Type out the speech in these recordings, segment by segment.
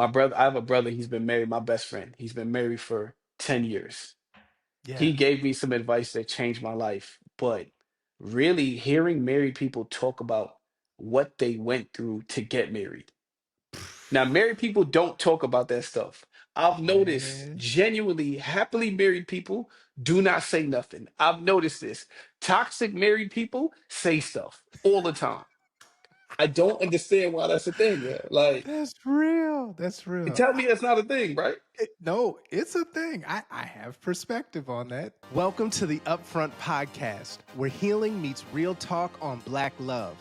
My brother, I have a brother, he's been married, my best friend. He's been married for 10 years. He Yeah. gave me some advice that changed my life. But really hearing married people talk about what they went through to get married. Now, married people don't talk about that stuff. I've noticed Man. genuinely happily married people do not say nothing. I've noticed this. Toxic married people say stuff all the time. I don't understand why that's a thing, man. Like, That's real. That's real. tell me that's not a thing, right? No, it's a thing. I have perspective on that. Welcome to the Upfront podcast, where healing meets real talk on Black love.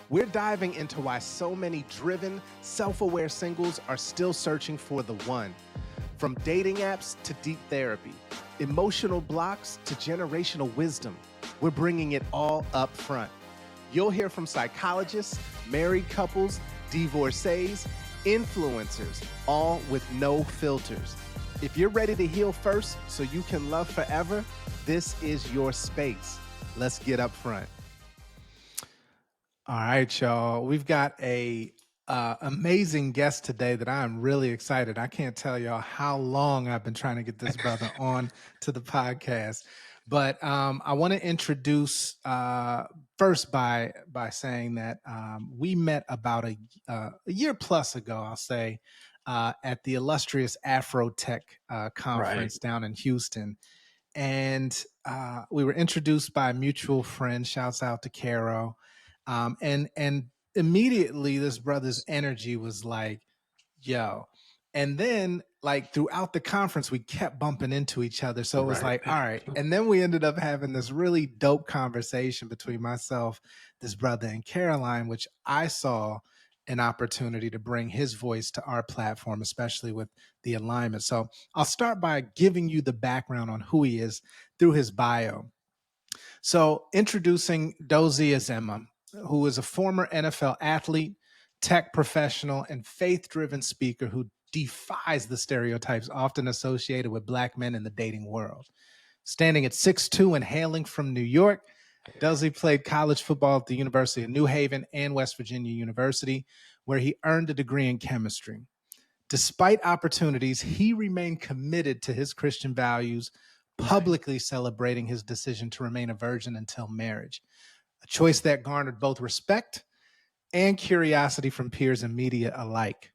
We're diving into why so many driven, self-aware singles are still searching for the one. From dating apps to deep therapy, emotional blocks to generational wisdom, we're bringing it all up front. You'll hear from psychologists, married couples, divorcees, influencers, all with no filters. If you're ready to heal first so you can love forever, this is your space. Let's get up front. All right, y'all. We've got a amazing guest today that I'm really excited. I can't tell y'all how long I've been trying to get this brother on to the podcast. But I want to introduce first by saying that we met about a year plus ago, I'll say, at the illustrious Afro Tech Right. conference down in Houston. And we were introduced by a mutual friend. Shouts out to Caro. And immediately this brother's energy was like, yo. And then like throughout the conference, we kept bumping into each other. So it was Right. like, all right. And then we ended up having this really dope conversation between myself, this brother, and Caroline, which I saw an opportunity to bring his voice to our platform, especially with the alignment. So I'll start by giving you the background on who he is through his bio. So introducing Dozie Ezemma, who is a former NFL athlete, tech professional, and faith-driven speaker who defies the stereotypes often associated with Black men in the dating world. Standing at 6'2" and hailing from New York, Dozie played college football at the University of New Haven and West Virginia University, where he earned a degree in chemistry. Despite opportunities, he remained committed to his Christian values, publicly celebrating his decision to remain a virgin until marriage, a choice that garnered both respect and curiosity from peers and media alike.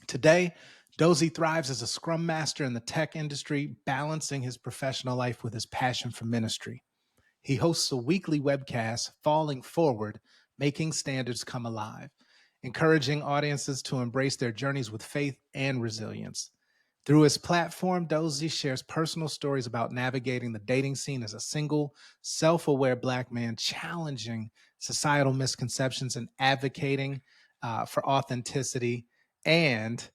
Today, Dozie thrives as a scrum master in the tech industry, balancing his professional life with his passion for ministry. He hosts a weekly webcast, Falling Forward, Making Standards Come Alive, encouraging audiences to embrace their journeys with faith and resilience. Through his platform, Dozie shares personal stories about navigating the dating scene as a single, self-aware Black man, challenging societal misconceptions and advocating for authenticity and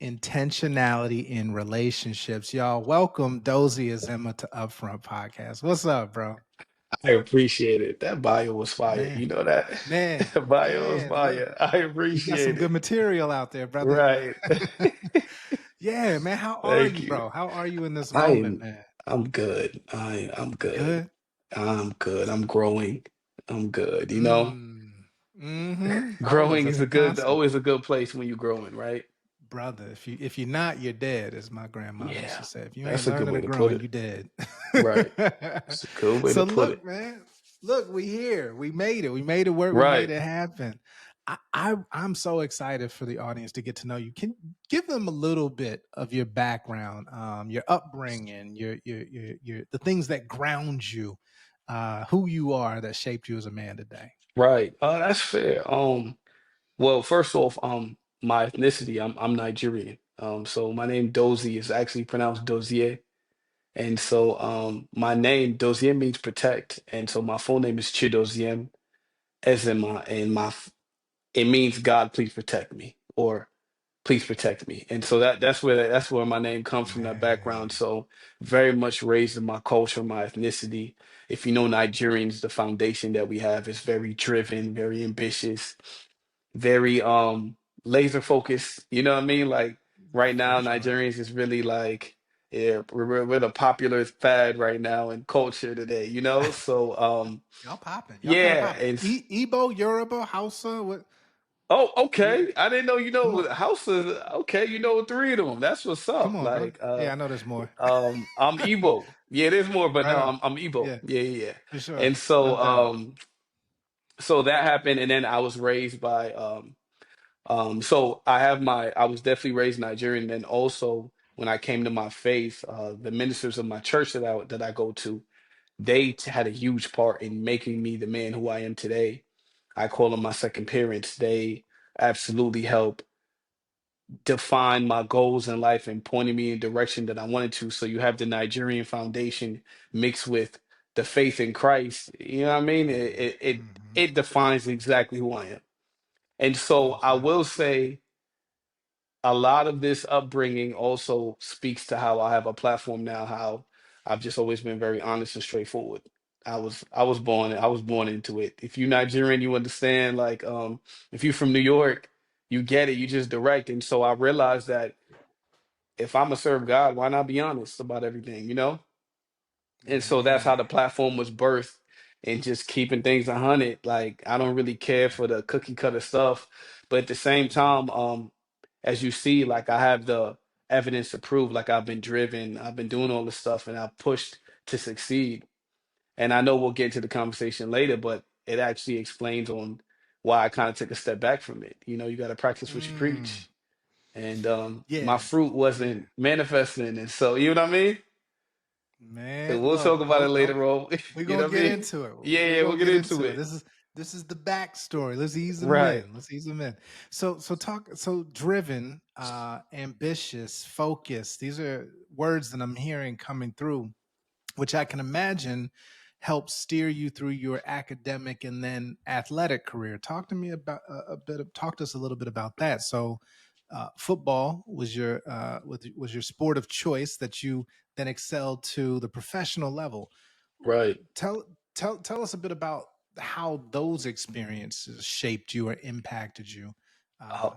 intentionality in relationships. Y'all, welcome Dozie Ezemma to Upfront Podcast. What's up, bro? I appreciate it. That bio was fire. Man, You know that? man, That bio was man, look, fire. I you got some appreciate good it. material out there, brother. Right. Yeah, man. How are Thank you, you. bro? How are you in this I moment, am man? I'm good. I'm good. Good. I'm good. I'm growing. I'm good, you know? Mm-hmm. Always. Growing That's is a a good, constant. always a good place when you're growing, right? Brother, if you're not, you're dead, as my grandmother used Yeah. to say. If you ain't That's a good learning way or to put growing, it. you dead. Right. It's a good way to So put look, it. man. Look, we here. We made it. We made it work. We made Right. it happen. I'm so excited for the audience to get to know you. Can give them a little bit of your background, your upbringing, your the things that ground you, who you are that shaped you as a man today. Right. That's fair. Well, first off, my ethnicity, I'm Nigerian. So my name Dozie is actually pronounced Dozie. And so my name Dozie means protect. And so my full name is Chidoziem Ezema, and it means God, please protect me, or please protect me. And so that's where my name comes from, that background. Man, So very much raised in my culture, my ethnicity. If you know Nigerians, the foundation that we have is very driven, very ambitious, very laser focused. You know what I mean? Like right for now, sure. Nigerians is really like, yeah, we're the popular fad right now in culture today, you know? So Y'all popping. Y'all kind of yeah, popping. Igbo, Yoruba, Hausa. What? Oh, Yeah, okay. I didn't know you come know on, House of okay, you know three of them. That's what's come up. on, bro. Like Yeah, I know there's more. I'm Igbo. Yeah, there's more, but Right no, on. I'm Igbo. Yeah, Yeah, yeah, yeah. for sure, And no so doubt. so that happened and then I was raised by so I was definitely raised Nigerian. Then also when I came to my faith, the ministers of my church that I go to, had a huge part in making me the man who I am today. I call them my second parents. They absolutely help define my goals in life and pointing me in direction that I wanted to. So you have the Nigerian foundation mixed with the faith in Christ. You know what I mean? Hmm. It defines exactly who I am. And so No I doubt. will say a lot of this upbringing also speaks to how I have a platform now, how I've just always been very honest and straightforward. I was born into it. If you're Nigerian, you understand, like if you're from New York, you get it, you just direct. And so I realized that if I'm gonna serve God, why not be honest about everything, you know? And so that's how Man. the platform was birthed and just keeping things 100. Like I don't really care for the cookie cutter stuff, but at the same time, as you see, like I have the evidence to prove, like I've been driven, I've been doing all this stuff, and I've pushed to succeed. And I know we'll get to the conversation later, but it actually explains on why I kind of took a step back from it. You know, you got to practice what you Mm. preach, and my Yeah, fruit yeah. wasn't manifesting, and so you know what I mean. And Man, we'll talk look, about it later on. we're You gonna know what I get mean? into it. Yeah, We're yeah, we'll gonna get get into into it. it. This is the backstory. Let's ease them Right, in. Let's ease them in. So driven, ambitious, focused. These are words that I'm hearing coming through, which I can imagine helps steer you through your academic and then athletic career. Talk to me about talk to us a little bit about that. So, football was your sport of choice that you then excelled to the professional level. right. Tell us a bit about how those experiences shaped you or impacted you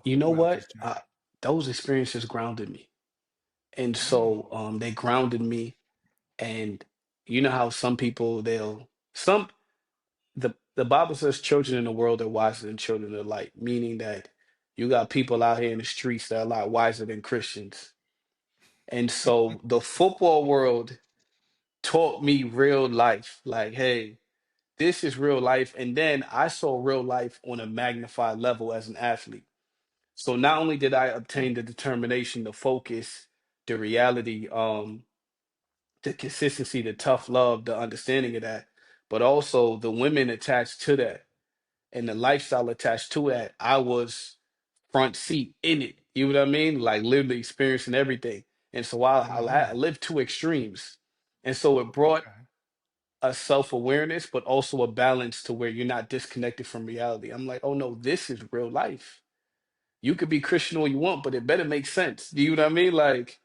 You know throughout what? this journey. Those experiences grounded me, and Mm. so they grounded me. And you know how some people some the Bible says children in the world are wiser than children of light, meaning that you got people out here in the streets that are a lot wiser than Christians. And so the football world taught me real life. Like, hey, this is real life. And then I saw real life on a magnified level as an athlete. So not only did I obtain the determination, the focus, the reality, the consistency, the tough love, the understanding of that, but also the women attached to that and the lifestyle attached to that, I was front seat in it. You know what I mean? Like literally experiencing everything. And so I Hmm. lived two extremes. And so it brought Okay. a self-awareness, but also a balance to where you're not disconnected from reality. I'm like, oh no, this is real life. You could be Christian all you want, but it better make sense. Do you know what I mean? Like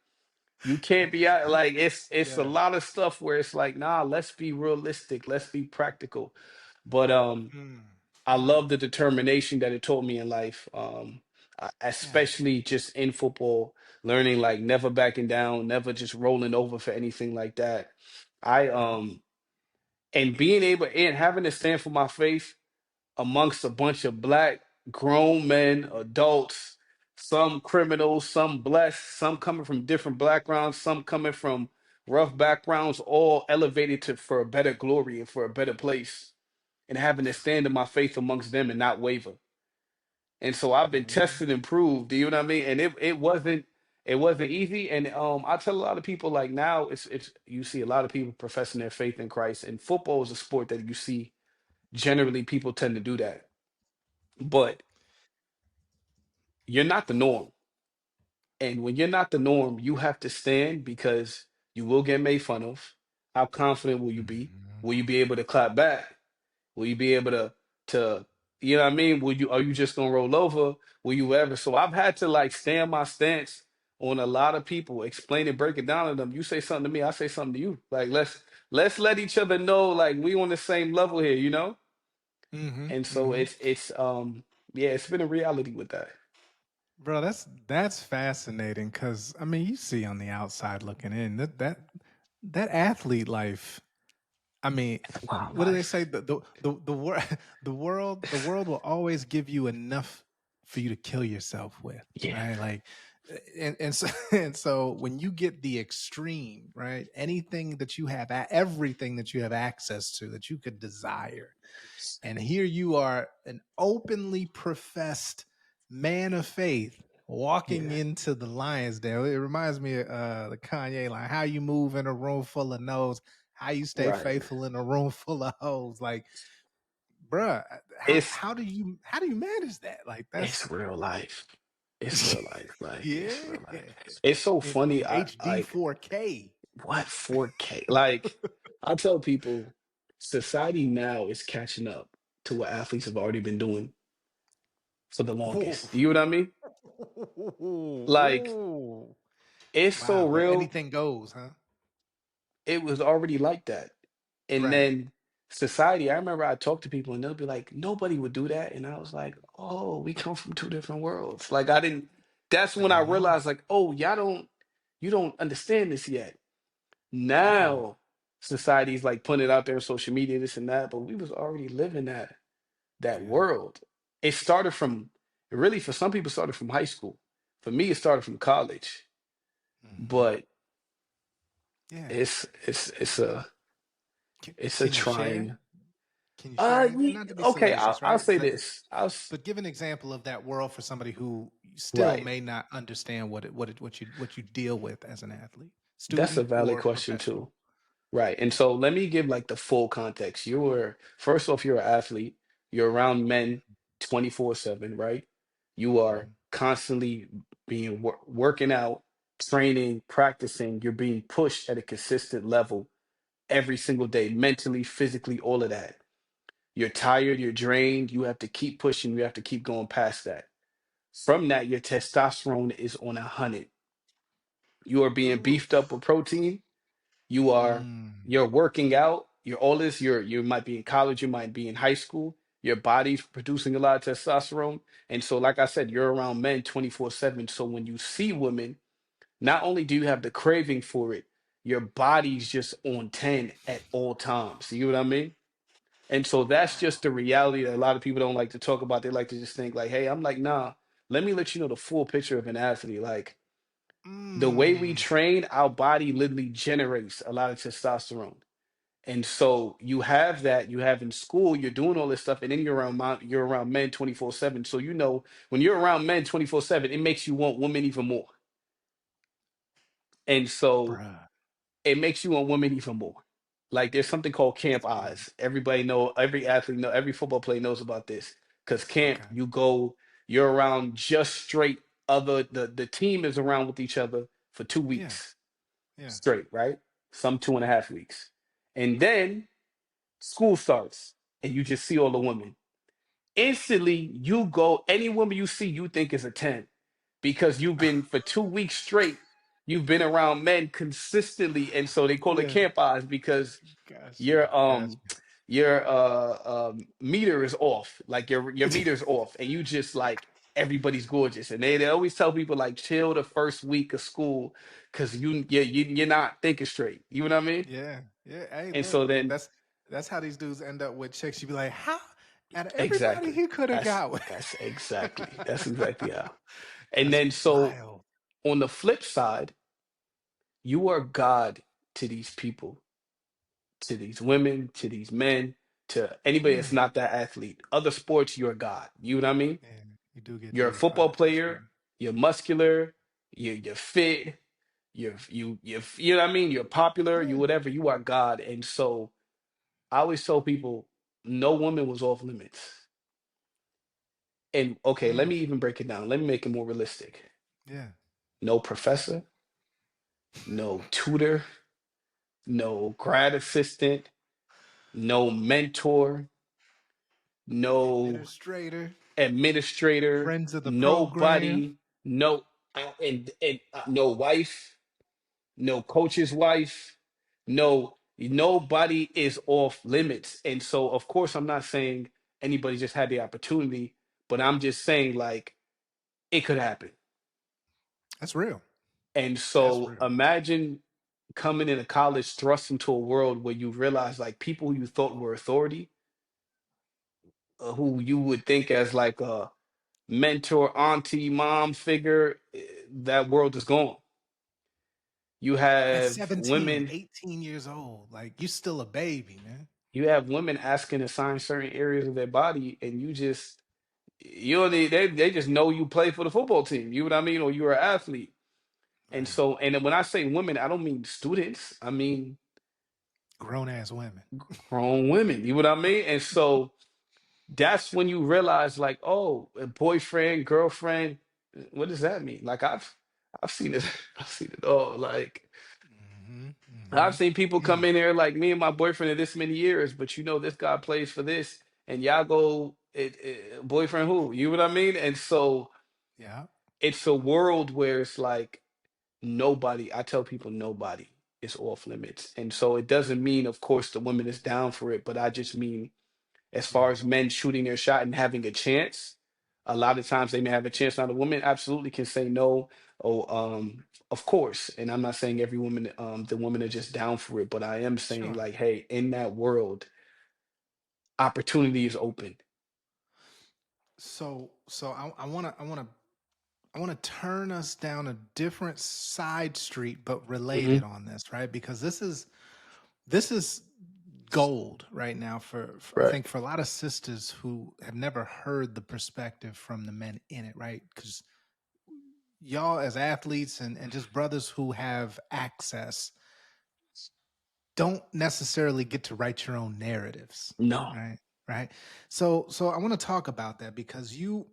you can't be out like it's a Yeah. lot of stuff where it's like, nah, let's be realistic, let's be practical. But Mm. I love the determination that it taught me in life. Yeah. Especially just in football, learning like never backing down, never just rolling over for anything like that. I Yeah. and being able and having to stand for my faith amongst a bunch of black grown men, adults, some criminals, some blessed, some coming from different backgrounds, some coming from rough backgrounds, all elevated to for a better glory and for a better place, and having to stand in my faith amongst them and not waver. And so I've been Man. tested and proved, do you know what I mean? And it wasn't easy. And I tell a lot of people like now it's you see a lot of people professing their faith in Christ. And football is a sport that you see generally people tend to do that. But you're not the norm. And when you're not the norm, you have to stand because you will get made fun of. How confident will you be? Mhm. Will you be able to clap back? Will you be able to you know what I mean? Will you are you just gonna roll over? Will you ever? So I've had to like stand my stance on a lot of people, explain it, break it down to them. You say something to me, I say something to you. Like let's let each other know like we on the same level here, you know? Mhm. And so Mhm. it's yeah, it's been a reality with that. Bro, that's fascinating because I mean, you see on the outside looking in that athlete life. I mean, Wow, what do they say? life. The world the world will always give you enough for you to kill yourself with, Yeah, right? Like, and so and so when you get the extreme, right? Anything that you have, everything that you have access to that you could desire, and here you are, an openly professed man of faith, walking yeah, into the lion's den. It reminds me of the Kanye line, how you move in a room full of no's, how you stay right. faithful in a room full of hoes. Like, bruh, It's how do you manage that? Like, that's it's real life. It's real life. Like it's yeah, real life. It's so in funny. I HD like 4K. what 4K? Like I tell people, society now is catching up to what athletes have already been doing for the longest. You know what I mean? Like it's so Wow, real. anything goes, huh? It was already like that. And Right. then society, I remember I talked to people and they'll be like, nobody would do that. And I was like, oh, we come from two different worlds. Like I didn't, that's when I I know. realized like, oh, you don't understand this yet. Mm-mm. Now society's like putting it out there on social media, this and that, but we was already living that Yeah. world. It started from, really for some people started from high school. For me, it started from college. Hmm. But Yeah. it's Can, it's a can you share? trying. Can you share anything? Not to be Okay, salacious, I'll right? say this. But give an example of that world for somebody who still Right. may not understand what you deal with as an athlete, That's a student valid or question professional. too. Right. And so let me give like the full context. First off, you're an athlete. You're around men 24/7, right? You are Mhm. constantly being working out, training, practicing. You're being pushed at a consistent level every single day, mentally, physically, all of that. You're tired, you're drained. You have to keep pushing. You have to keep going past that. From that, your testosterone is on 100. You are being beefed up with protein. You are Mm, you're working out. You're all this. You might be in college. You might be in high school. Your body's producing a lot of testosterone, and so, like I said, you're around men 24/7. So when you see women, not only do you have the craving for it, your body's just on 10 at all times. You know what I mean? And so that's just the reality that a lot of people don't like to talk about. They like to just think like, "Hey," I'm like, "Nah." Let me let you know the full picture of an athlete. Like the way we mm, train, our body literally generates a lot of testosterone. And so you have that, you have in school, you're doing all this stuff, and then you're around men 24/7. So you know when you're around men 24/7, it makes you want women even more. And so bruh. it makes you want women even more. Like there's something called camp That's deep. eyes. Everybody know, every athlete know, every football player knows about this. Because camp, Okay. you're around just straight other the team is around with each other for two Yeah. weeks Yeah. straight, right? Some 2.5 weeks. And then school starts and you just see all the women. Instantly, you go, any woman you see, you think is a 10 because you've been for 2 weeks straight, you've been around men consistently. And so they call it Yeah. camp eyes because Got you. your Got meter is off, like your you. meter's off, and you just like everybody's gorgeous. And they always tell people like chill the first week of school because you're not thinking straight. You know what I mean? Yeah. Yeah. Hey, And look, so then that's how these dudes end up with chicks. You be like, how out of everybody exactly. he could have got with. That's exactly how. And That's then so wild. on the flip side, you are God to these people, to these women, to these men, to anybody Yeah. that's not that athlete. Other sports, you're God. You know what I mean? Yeah. You do get You're a football deified for player, sure. you're muscular, you're fit, you know what I mean? You're popular, you Yeah. whatever, you are God. And so I always tell people, no woman was off limits. And okay, let Mm, me even break it down. Let me make it more realistic. yeah. No professor, no tutor, no grad assistant, no mentor, no Administrator, administrator, friends of the program. nobody, no, no wife, no coach's wife, nobody is off limits. And so, of course, I'm not saying anybody just had the opportunity, but I'm just saying like it could happen. That's real. And That's so real. imagine coming into college thrust into a world where you realize like people you thought were authority, who you would think as like mentor, auntie, mom figure, that world is gone. You At have 17, women, 18 years old, like you still a baby, man. you have women asking to sign certain areas of their body, and you don't need, they just know you play for the football team. You know what I mean, or you're an athlete. And Right. so, and then when I say women, I don't mean students. I mean Grown ass women. grown women. You know what I mean? And so that's when you realize, like, oh, a boyfriend, girlfriend, what does that mean? Like I've seen it, I've seen it all. Like Hmm. I've Hmm. seen people come in here like me and my boyfriend are this many years, but you know this guy plays for this, and y'all go boyfriend who? You know what I mean? And so Yeah. it's a world where it's like nobody, I tell people nobody is off limits. And so it doesn't mean, of course, the woman is down for it, but I just mean as far as Hmm. men shooting their shot and having a chance, a lot of times they may have a chance. Now, the woman absolutely can say no. Oh, of course. And I'm not saying every woman, the women are just down for it, but I am saying Sure. like, hey, in that world, opportunity is open. So I want to turn us down a different side street, but related Hmm. on this, right? Because this is gold right now for I Right. think for a lot of sisters who have never heard the perspective from the men in it, right? Because y'all as athletes and just brothers who have access don't necessarily get to write your own narratives, No. right? Right. So I want to talk about that because you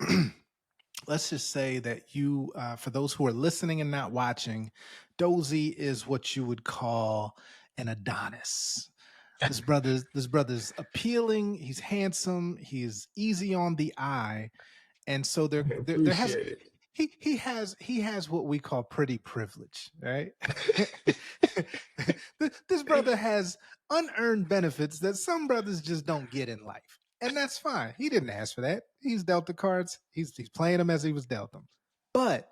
let's just say that you for those who are listening and not watching, Dozie is what you would call an Adonis. This brother's appealing, he's handsome, he's easy on the eye, and so I there has appreciate it. he has what we call pretty privilege, right? This brother has unearned benefits that some brothers just don't get in life, and that's fine. He didn't ask for that. He's dealt the cards. He's playing them as he was dealt them. But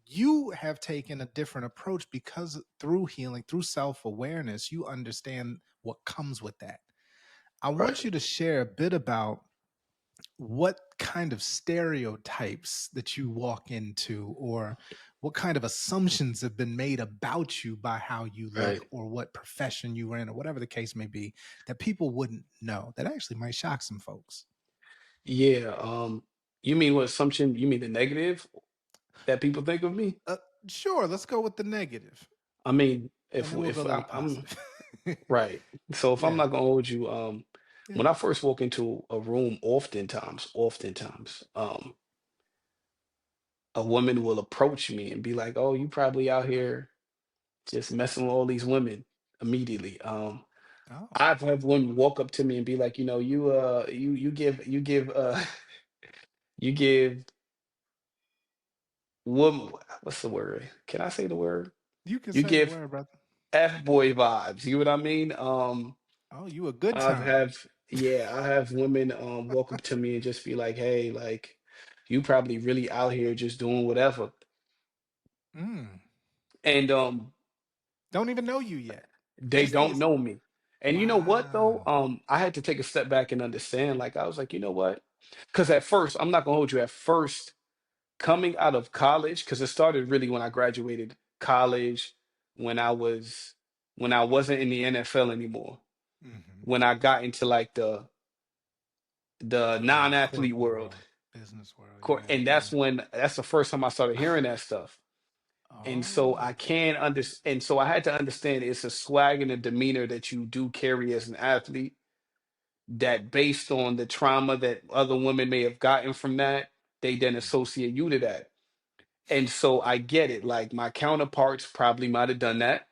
you have taken a different approach because through healing, through self awareness, you understand what comes with that. I want Right. you to share a bit about what kind of stereotypes that you walk into or what kind of assumptions have been made about you by how you look Right. or what profession you were in or whatever the case may be that people wouldn't know that actually might shock some folks. Yeah. You mean what assumption? You mean the negative that people think of me? uh, sure, let's go with the negative I mean, and then we'll go a if little I'm positive. right. So if I'm Yeah. not gonna hold you, Yeah. when I first walk into a room, oftentimes, a woman will approach me and be like, "Oh, you probably out here just messing with all these women." Immediately, Oh. I've had women walk up to me and be like, you give you give woman, what's the word? Can I say the word? You can You say the give word, brother. F boy vibes. You know what I mean? Oh, you a good I've time. have yeah, I have women walk up to me and just be like, "Hey, like you probably really out here just doing whatever." Mm. And Don't even know you yet. they Just don't this. know me. And you know what though? Wow. I had to take a step back and understand. Like I was like, you know what? Because at first, I'm not gonna hold you. At first, coming out of college, because it started really when I graduated college, when I was when I wasn't in the NFL anymore, Hmm. when I got into like the non-athlete Corporate world. world, business world. Yeah, And yeah. that's the first time I started hearing that stuff. And so I Oh. can't understand. And so I had to understand it's a swag and a demeanor that you do carry as an athlete that based on the trauma that other women may have gotten from that, they then associate you to that. And so I get it. Like my counterparts probably might have done that.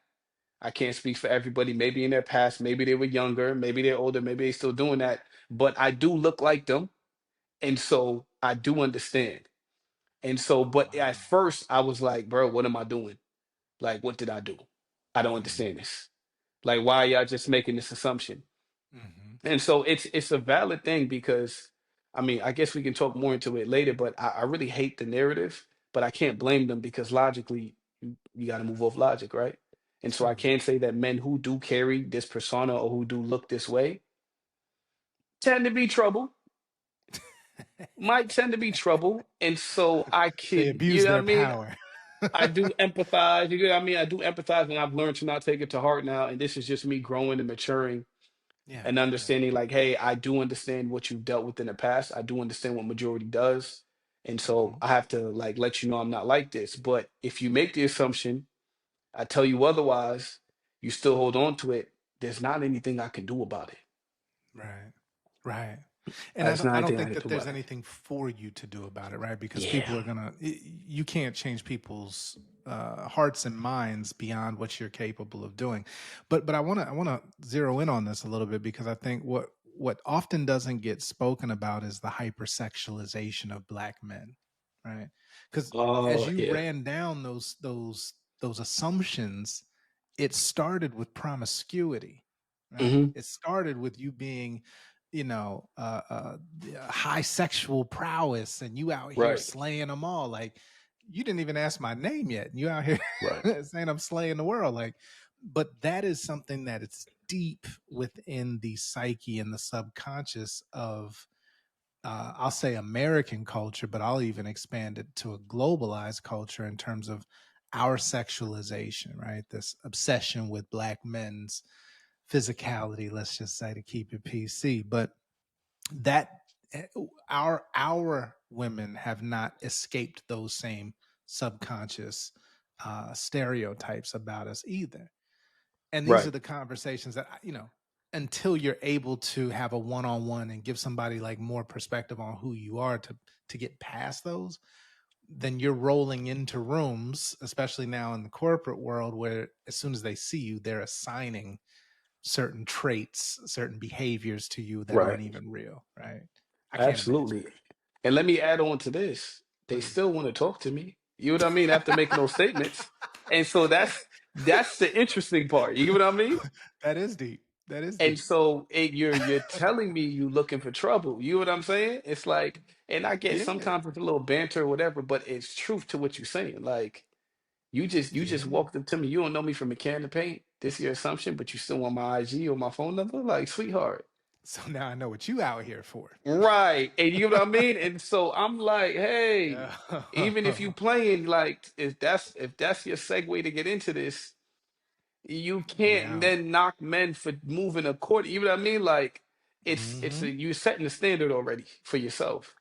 I can't speak for everybody. Maybe in their past, maybe they were younger, maybe they're older, maybe they're still doing that. But I do look like them. And so I do understand. And so, Oh but at wow. first I was like, bro, what am I doing? Like, what did I do? I don't Mm-hmm. understand this. Like, why are y'all just making this assumption? Mm-hmm. And so it's a valid thing because I mean, I guess we can talk more into it later, but I really hate the narrative, but I can't blame them because logically you got to move off logic, right? And so I True. can say that men who do carry this persona or who do look this way tend to be trouble. might tend to be trouble. And so I They could, you abuse know what their I mean? power. I do empathize. You know what I mean? I do empathize, and I've learned to not take it to heart now. And this is just me growing and maturing Yeah, and yeah. understanding, like, hey, I do understand what you've dealt with in the past. I do understand what majority does. And so Mhm. I have to like let you know I'm not like this. But if you make the assumption, I tell you otherwise, you still hold on to it, there's not anything I can do about it. Right. Right. And There's not I don't anything I think can that do there's about it. anything for you to do about it, right? Because people Yeah. are gonna you can't change people's hearts and minds beyond what you're capable of doing. But I wanna zero in on this a little bit because I think what often doesn't get spoken about is the hypersexualization of black men, right? Because as Oh, you yeah. ran down those assumptions, it started with promiscuity, right? Hmm. It started with you being, high sexual prowess, and you out here Right. slaying them all. Like you didn't even ask my name yet, and you out here Right. saying I'm slaying the world. Like, but that is something that it's deep within the psyche and the subconscious of I'll say American culture, but I'll even expand it to a globalized culture in terms of our sexualization, right? This obsession with black men's physicality, let's just say to keep it PC. But that eh, our women have not escaped those same subconscious stereotypes about us either. And these are Right. the conversations that until you're able to have a one-on-one and give somebody like more perspective on who you are to get past those, then you're rolling into rooms, especially now in the corporate world, where as soon as they see you, they're assigning certain traits, certain behaviors to you that aren't Right. even real, right? I can't imagine. Absolutely. And let me add on to this. They Please. still want to talk to me. You know what I mean? After making those statements. And so that's the interesting part. You get what I mean? That is deep. That is And deep. so you're telling me you looking for trouble. You know what I'm saying? It's like, and I get Yeah. sometimes it's a little banter or whatever, but it's truth to what you're saying. Like you just Yeah. walked up to me. You don't know me from a can of paint. This is your assumption, but you still want my IG or my phone number? Like, sweetheart. So now I know what you out here for. Right. And you know what I mean? And so I'm like, hey, Yeah. even if you playing, like if that's your segue to get into this, you You can't out. then knock men for moving according. You know what I mean? Like it's Hmm. you setting the standard already for yourself.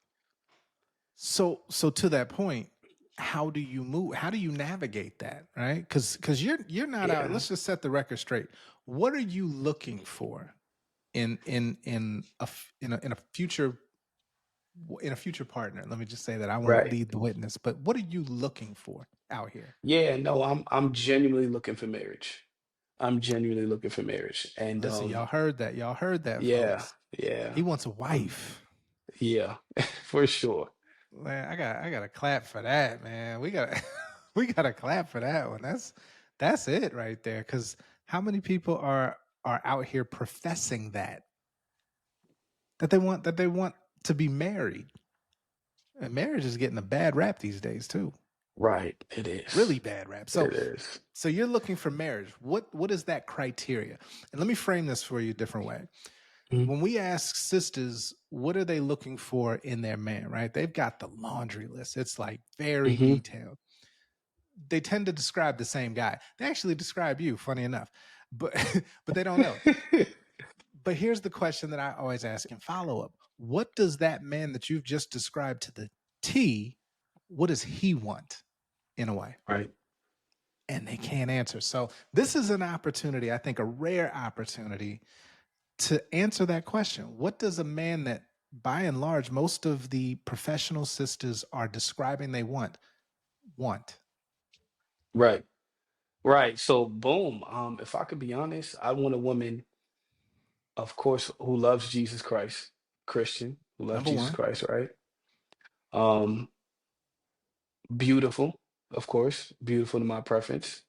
So to that point, how do you move? How do you navigate that? Right? Because you're not out. Yeah. Let's just set the record straight. What are you looking for in a future partner? Let me just say that I won't Right. lead the witness, but what are you looking for out here? Yeah, no, I'm genuinely looking for marriage. I'm genuinely looking for marriage. And Listen, y'all heard that. Y'all heard that, yeah, folks. He yeah. wants a Um, wife. yeah, for sure. Man, I got to clap for that, man. We got we got to clap for that one. That's it right there. Because how many people are out here professing that they want to be married? And marriage is getting a bad rap these days too, Right. It is. really bad rap. It is. So you're looking for marriage. What is that criteria? And let me frame this for you a different way. Mhm. When we ask sisters, what are they looking for in their man, right? They've got the laundry list. It's like very Mhm. detailed. They tend to describe the same guy. They actually describe you, funny enough, but but they don't know. But here's the question that I always ask in follow up: what does that man that you've just described to the T? What does he want in a way? Right. And they can't answer. So this is an opportunity, I think, a rare opportunity to answer that question. What does a man that, by and large, most of the professional sisters are describing they want? Right. Right. So boom. If I could be honest, I want a woman, of course, who loves Jesus Christ, Christian, who loves Number Jesus one. Christ, right? Um, beautiful, of course, beautiful to my preference,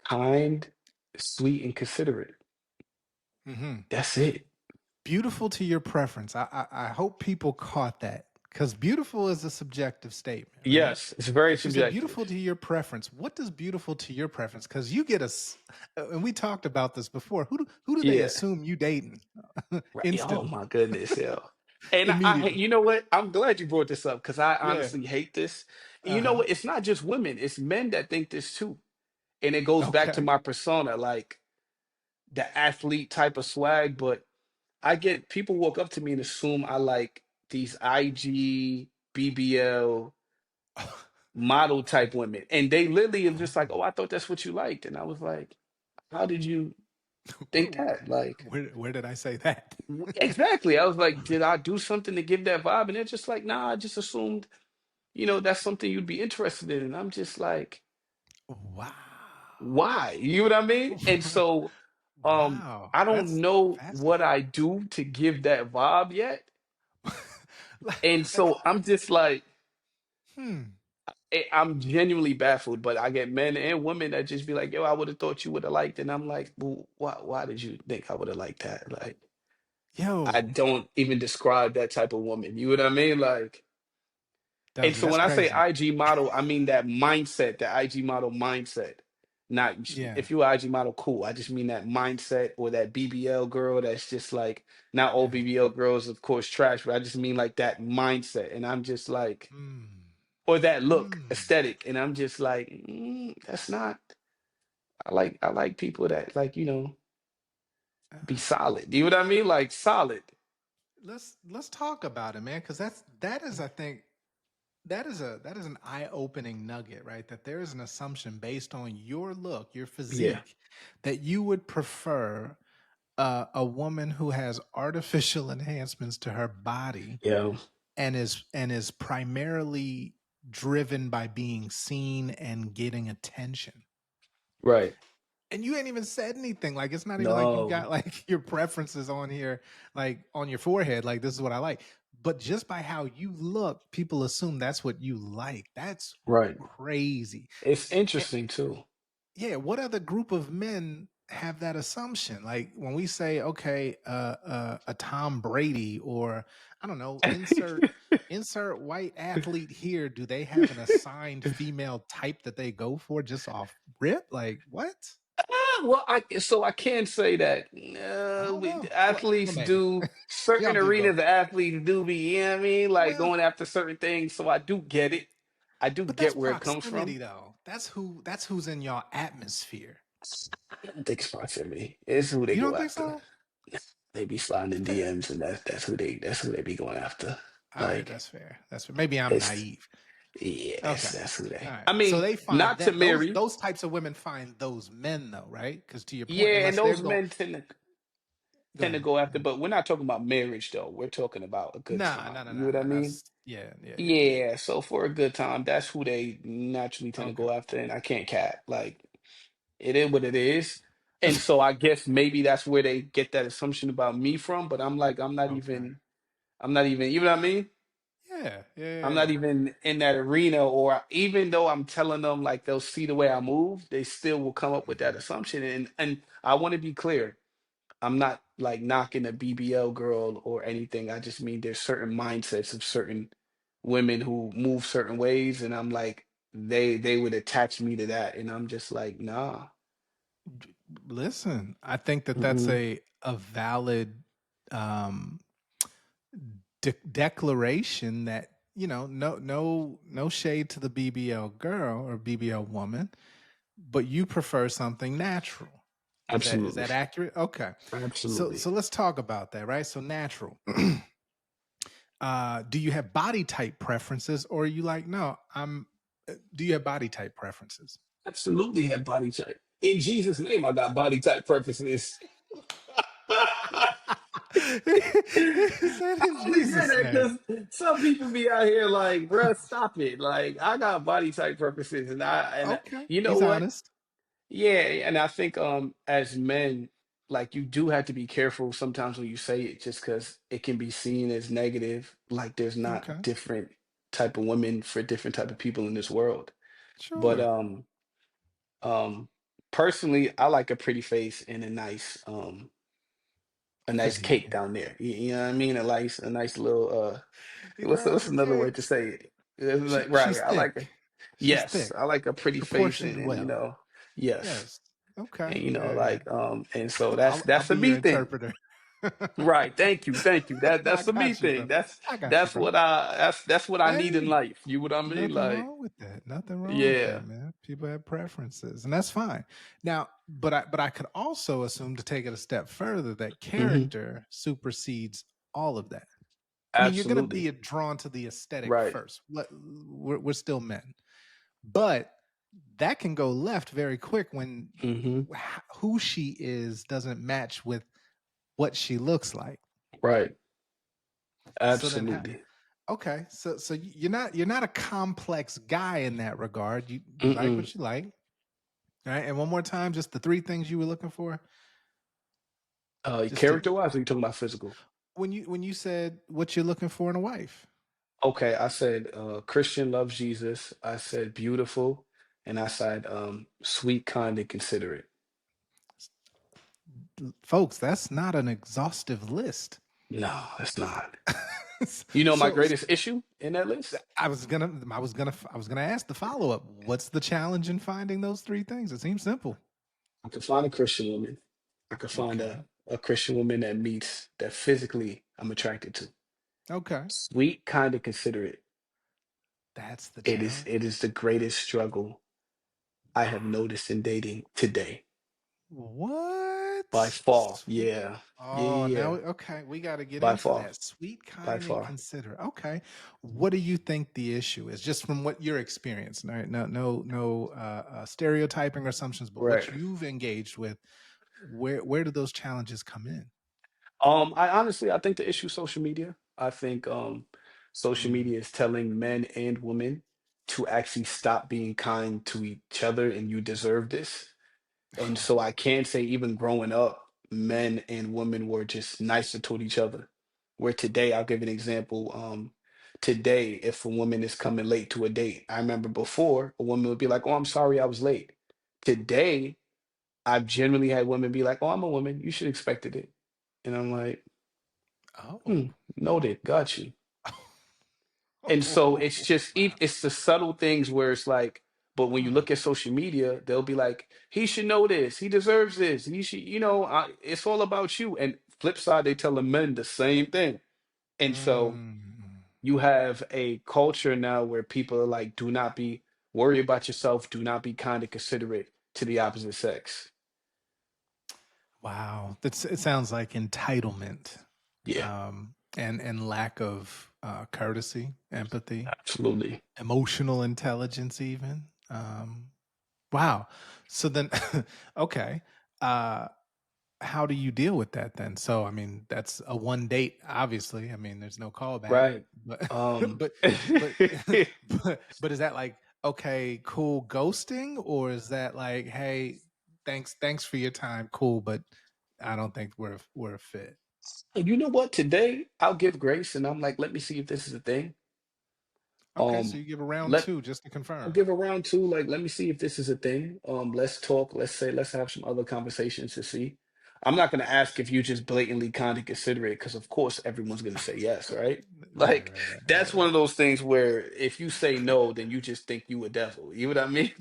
kind, sweet, and considerate. Hmm. That's it. Beautiful to your preference. I hope people caught that because beautiful is a subjective statement, right? Yes, it's very But you said beautiful subjective. to your preference. What does beautiful to your preference? Because you get and we talked about this before. Who do they Yeah. assume you dating Right. Oh instantly? my goodness, yeah. And immediately. you know what? I'm glad you brought this up because I Yeah. honestly hate this. And you know Uh-huh. what? It's not just women, it's men that think this too. And it goes back to Okay. my persona, like the athlete type of swag. But I get people walk up to me and assume I like these IG, BBL model type women. And they literally are just like, oh, I thought that's what you liked. And I was like, how did you think that? Like, Where did I say that? exactly. I was like, did I do something to give that vibe? And they're just like, nah, I just assumed, that's something you'd be interested in. And I'm just like, Wow. why? You know what I mean? And so, Wow. I don't That's know what fascinating. I do to give that vibe yet. And And so I'm just like, hmm. I'm genuinely baffled, but I get men and women that just be like, yo, I would have thought you would have liked it. And I'm like, well, why did you think I would have liked that? Like, I Yo, don't even describe that type of woman. You know what I mean? Like, and Dozie, so that's when I say crazy. IG model, I mean that mindset, the IG model mindset. Not Yeah. if you're IG model, cool. I just mean that mindset or that BBL girl that's just like not all Yeah. BBL girls, of course, trash, but I just mean like that mindset. And I'm just like, Hmm. or that look, Hmm. aesthetic. And I'm just like, that's not. I like people that like be Uh, solid. You know what I mean? Like solid. let's talk about it, man, because that is, I think, that is an eye-opening nugget, right? That there is an assumption based on your look, your Yeah. physique, that you would prefer a woman who has artificial enhancements to her body Yeah. and is primarily driven by being seen and getting attention. Right. And you ain't even said anything. Like, it's not even like you No. got like your preferences on here, like on your forehead, like this is what I like. But just by how you look, people assume that's what you like. That's Right. crazy. It's And interesting too. yeah, what other group of men have that assumption? Like when we say, okay, a Tom Brady, or I don't know, insert white athlete here, do they have an assigned female type that they go for just off rip? Like what? Well, I can say that I don't know. athletes Well, maybe do certain y'all do both. arenas. Athletes do be, you know what I mean, like Well, going after certain things. So I do get it. I do but that's get where it comes proximity from. though. That's who's in your atmosphere. I don't think it's proximity. It's who they You go don't think after. so? They be sliding in DMs, and that's who they be going after. All right, Like that's fair. That's fair. Maybe I'm it's naive. yeah, Okay. that's who All they. right. I So mean, they find not to that those marry. those types of women find those men though, right? Because to your point, Yeah, and unless they're those going, men go tend to ahead. go after, but we're not talking about marriage though. We're talking about a good Nah, time. nah, nah, You know nah, what I nah. mean? That's yeah, yeah, yeah, yeah. Yeah, so for a good time, that's who they naturally tend to Okay. go after, and I can't cap. Like it is what it is. And so I guess maybe that's where they get that assumption about me from, but I'm like, Okay. I'm not even, you know what I mean? Yeah, yeah, I'm yeah, not yeah. even in that arena, or even though I'm telling them like they'll see the way I move, they still will come up with that Mhm. assumption. And I want to be clear. I'm not like knocking a BBL girl or anything. I just mean there's certain mindsets of certain women who move certain ways, and I'm like they would attach me to that, and I'm just like nah. Listen, I think that that's Hmm. a valid um declaration that no shade to the BBL girl or BBL woman, but you prefer something natural. Is Absolutely, that accurate? Okay. So absolutely, so let's talk about that, right? So natural. Do you have body type preferences, or are you like, no, do you have body type preferences? absolutely have body type. In Jesus' name, I got body type preferences. He said in I only say Jesus' that name. because some people be out here like, bruh, stop it. Like, I got body type preferences, Okay. you know He's what? honest. Yeah, and I think as men, like you do have to be careful sometimes when you say it, just because it can be seen as negative. Like there's not Okay. different type of women for different type of people in this world. But Sure. um personally, I like a pretty face and a nice Physique. cake down there. You know what I mean? A nice little He what's loves another way to cakes. say it? It's like, right, She's I like a thick. She's yes, thick. I like a pretty face Proportioned and well. yes. Yes. Okay. And Yeah, yeah. like and so that's I'll that's a be your me thing. interpreter. Right. Thank you. I That's a me got you, thing. bro. I got you, That's bro. what that's what I need in Hey, life. You what I mean? nothing Like, wrong with that. Nothing wrong with yeah. that, man. People have preferences, and that's fine. Now, but I could also assume, to take it a step further, that Hmm. character supersedes all of that. I mean, you're going to Absolutely. be drawn to the aesthetic Right. first. We're still men, but that can go left very quick when Hmm. who she is doesn't match with what she looks like. Right. So then, Absolutely. okay, so you're not a complex guy in that regard. You like Mm-mm. what you like, all right? And one more time, just the three things you were looking for. Just to, Character wise, or you talking about physical? when you said what you're looking for in a wife. Okay, I said Christian loves Jesus. I said beautiful, and I said sweet, kind, and considerate. Folks, that's not an exhaustive list. No, it's not. You know my so greatest issue in that list? I was gonna ask the follow up. What's the challenge in finding those three things? It seems simple. I could find a Christian woman. I could find Okay. a Christian woman that physically I'm attracted to. Okay. Sweet, kind, and considerate. That's the It is challenge. the greatest struggle I have noticed in dating today. By What? far. Yeah. Yeah, Oh, yeah, now yeah. okay, we got to get By into far. that. Sweet, By kind, and far. considerate. Okay. What do you think the issue is, just from what your experience? Right? No, no, no stereotyping or assumptions, but what Right. you've engaged with. Where do those challenges come in? I think the issue is social media. I think social Mm. media is telling men and women to actually stop being kind to each other and you deserve this. And so I can say even growing up, men and women were just nicer toward each other. Where today, I'll give an example. Today, if a woman is coming late to a date, I remember before a woman would be like, "Oh, I'm sorry I was late." Today, I've generally had women be like, "Oh, I'm a woman. You should expected it." And I'm like, Oh. noted, got you. And so it's just Wow. it's the subtle things where it's like, but when you Mm. look at social media, they'll be like, he should know this, he deserves this, he should, it's all about you. And flip side, they tell the men the same thing. And so Mm. you have a culture now where people are like, do not be worry about yourself, do not be kind and considerate to the opposite sex. Wow. It sounds like entitlement, Yeah, and lack of courtesy, empathy, absolutely. emotional intelligence, even. Wow. So then, okay. Uh, how do you deal with that then? So, I mean, that's a one date, obviously. I mean, there's no callback, Right. but, Um, but, but, but is that like, okay, cool ghosting, or is that like, hey, thanks for your time, cool, but I don't think we're a fit. you know what? Today I'll give grace and I'm like, let me see if this is a thing. Okay, so Um, you give a round let two just to I'll confirm. give a round two. Like, let me see if this is a thing. Let's talk. Let's have some other conversations to see. I'm not gonna ask if you just blatantly kind of consider it, because of course everyone's gonna say yes, right? Right, Like right, right, that's right, one right. of those things where if you say no, then you just think you a devil. You know what I mean?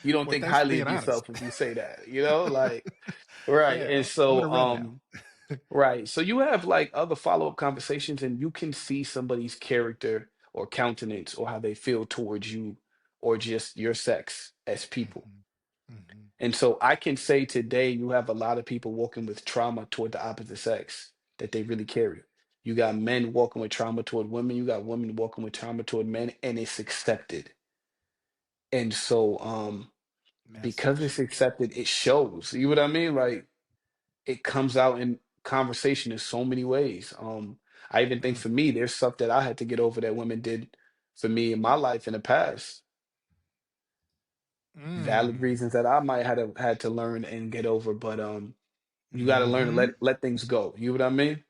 You don't Well, think thanks for highly being of honest. yourself if you say that, like right. Yeah, And I'm gonna so run now. right. So you have like other follow-up conversations and you can see somebody's character or countenance or how they feel towards you or just your sex as people. Mhm, mhm. And so I can say today you have a lot of people walking with trauma toward the opposite sex that they really carry. You got men walking with trauma toward women, you got women walking with trauma toward men, and it's accepted. And so because Message. it's accepted, it shows. You know what I mean? Like it comes out in conversation in so many ways. I even think Mm. for me, there's stuff that I had to get over that women did for me in my life in the past. Valid Mm. reasons that I might have had to learn and get over, but you got to learn to Mhm. let things go. You know what I mean?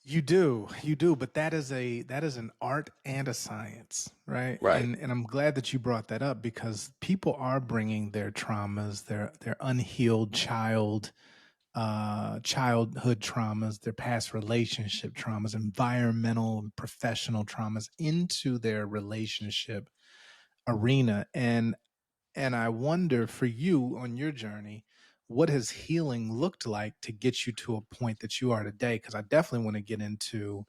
You do, but that is an art and a science, right? Right. And I'm glad that you brought that up, because people are bringing their traumas, their unhealed childhood traumas, their past relationship traumas, environmental and professional traumas into their relationship arena. And I wonder, for you on your journey, what has healing looked like to get you to a point that you are today? Because I definitely want to get into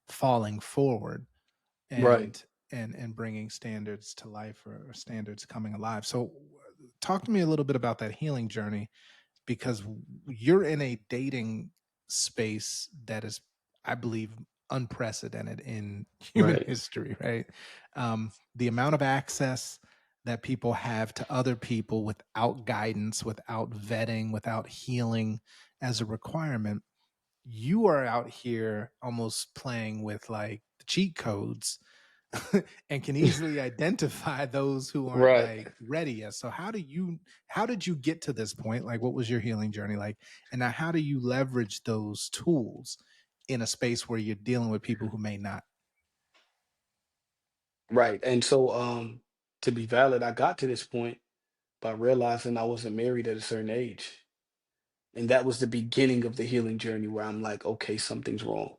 falling forward Right, and bringing standards to life, or standards coming alive. So talk to me a little bit about that healing journey, because you're in a dating space that is, I believe, unprecedented in human right, history, right? The amount of access that people have to other people without guidance, without vetting, without healing as a requirement. You are out here almost playing with like the cheat codes and can easily identify those who aren't right, like ready yet. So how did you get to this point? Like, what was your healing journey like? And now how do you leverage those tools in a space where you're dealing with people who may not? right. And so, to be valid, I got to this point by realizing I wasn't married at a certain age. And that was the beginning of the healing journey where I'm like, okay, something's wrong.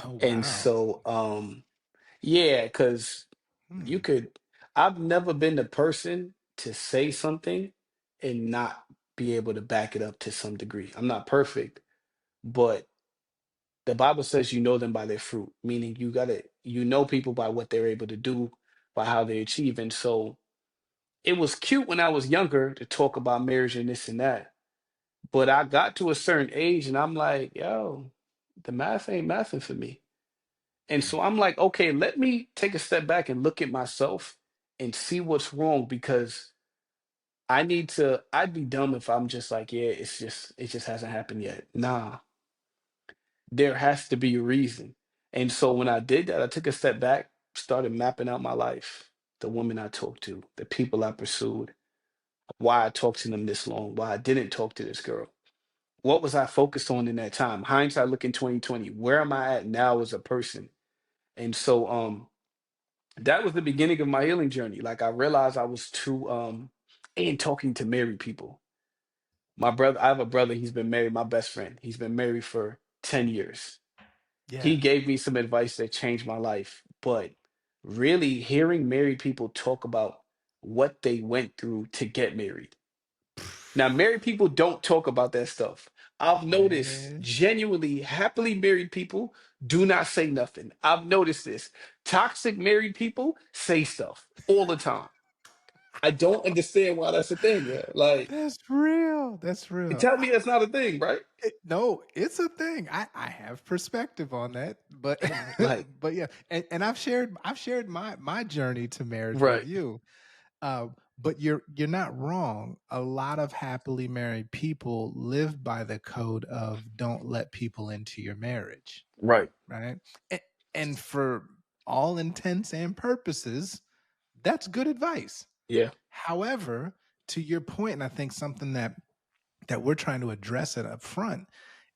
Oh And wow. so, yeah, because you Hmm. could, I've never been the person to say something and not be able to back it up to some degree. I'm not perfect, but the Bible says you know them by their fruit, meaning you know people by what they're able to do, by how they achieve. And so it was cute when I was younger to talk about marriage and this and that. But I got to a certain age and I'm like, yo, the math ain't mathing for me. And so I'm like, okay, let me take a step back and look at myself and see what's wrong because I'd be dumb if I'm just like, yeah, it just hasn't happened yet. Nah, there has to be a reason. And so when I did that, I took a step back, started mapping out my life, the women I talked to, the people I pursued, why I talked to them this long, why I didn't talk to this girl. What was I focused on in that time? Hindsight looking 2020, where am I at now as a person? And so that was the beginning of my healing journey. Like I realized I was too and talking to married people. My brother, I have a brother, he's been married, my best friend. He's been married for 10 years. He Yeah. gave me some advice that changed my life. But really hearing married people talk about what they went through to get married. Now, married people don't talk about that stuff. I've noticed Man. genuinely happily married people do not say nothing. I've noticed this. Toxic married people say stuff all the time. I don't understand why that's a thing. Yeah. Like, That's real. That's real. tell me that's not a thing, right? No, it's a thing. I have perspective on that, but Like, but yeah, and I've shared my journey to marriage with right, you. But you're not wrong. A lot of happily married people live by the code of don't let people into your marriage, right. right? And, and for all intents and purposes, that's good advice. Yeah, However, to your point, and I think something that we're trying to address it up front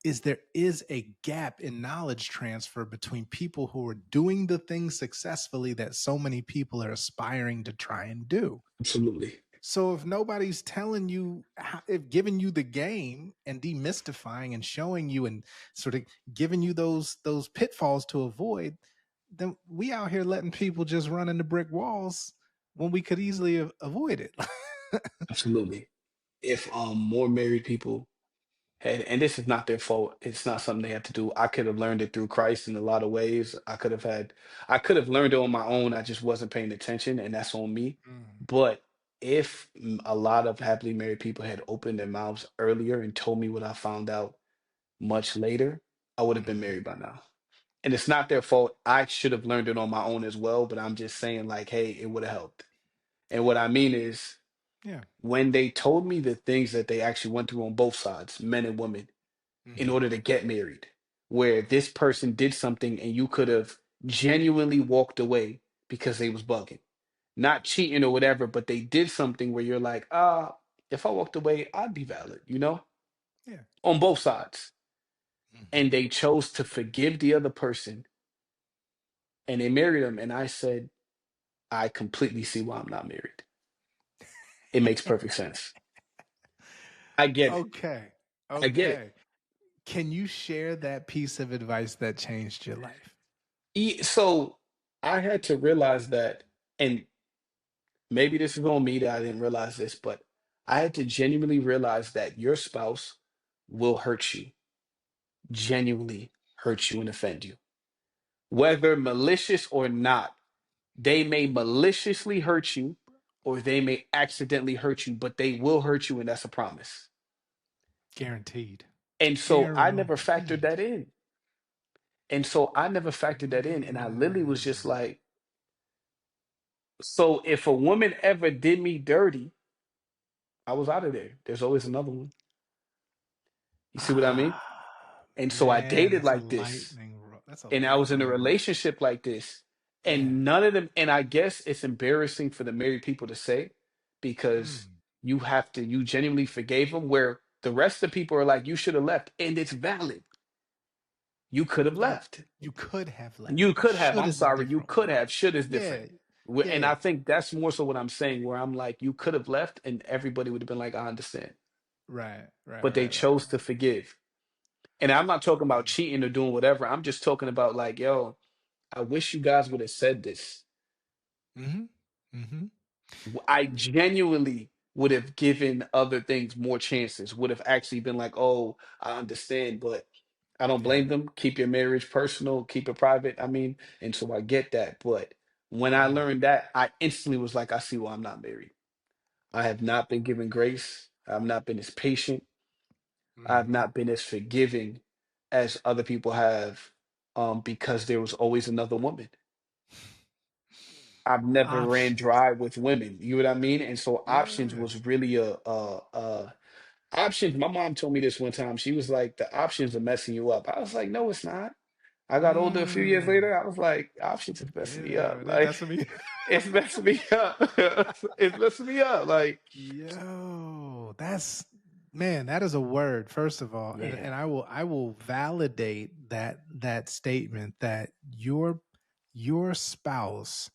is there is a gap in knowledge transfer between people who are doing the things successfully that so many people are aspiring to try and do. absolutely. So if nobody's telling you, if giving you the game and demystifying and showing you and sort of giving you those pitfalls to avoid, then we out here letting people just run into brick walls when we could easily avoid it. Absolutely. If more married people and this is not their fault. It's not something they have to do. I could have learned it through Christ in a lot of ways. I could have learned it on my own. I just wasn't paying attention, and that's on me. Mm, But if a lot of happily married people had opened their mouths earlier and told me what I found out much later, I would have been mhm. married by now. And it's not their fault. I should have learned it on my own as well, but I'm just saying, like, hey, it would have helped. And what I mean is, Yeah. when they told me the things that they actually went through on both sides, men and women, in Hmm. order to get married, where this person did something and you could have genuinely walked away because they was bugging, not cheating or whatever, but they did something where you're like, if I walked away, I'd be valid, Yeah. on both sides. Hmm. And they chose to forgive the other person and they married them. And I said, I completely see why I'm not married. It makes perfect sense. I get it. Okay. I get it. Okay. Can you share that piece of advice that changed your life? So I had to realize that, and maybe this is on me that I didn't realize this, but I had to genuinely realize that your spouse will hurt you, genuinely hurt you and offend you. Whether malicious or not, they may maliciously hurt you or they may accidentally hurt you, but they will hurt you, and that's a promise. Guaranteed. And so I never factored Guaranteed. that in. And so I never factored that in. And I literally was just like, so if a woman ever did me dirty, I was out of there. There's always another one. You see what I mean? And so I Man, dated that's a like this, lightning rod. That's a and I was in a lightning rod. relationship like this, Yeah. and none of them, and I guess it's embarrassing for the married people to say because Mm. you genuinely forgave them, where the rest of the people are like, you should have left, and it's valid. You could have You left. you could have You left. could have. Should I'm is a sorry. You different could word. have. Should is different. Yeah. And I Yeah. think that's more so what I'm saying, where I'm like, you could have left, and everybody would have been like, I understand. Right. Right. But they Right. Right. chose to forgive. And I'm not talking about Right. cheating or doing whatever. I'm just talking about like, yo, I wish you guys would have said this. Mm-hmm. Mm-hmm. I genuinely would have given other things more chances, would have actually been like, oh, I understand, but I don't Yeah. blame them. Keep your marriage personal, keep it private. I mean, and so I get that. But when I Yeah. learned that, I instantly was like, I see why I'm not married. I have not been given grace. I've not been as patient. I've Mm-hmm. not been as forgiving as other people have, because there was always another woman. I've never ran Options. dry with women. You know what I mean? And so options Yeah. was really a options. My mom told me this one time. She was like, the options are messing you up. I was like, no, it's not. I got older a few years Mm. later. I was like, options is messing me up. Yeah. They Like, messing me. it's messing me up. It's messing me up. Like, Yo, that's man, that is a word, first of all. And yeah, I will validate that statement that your spouse,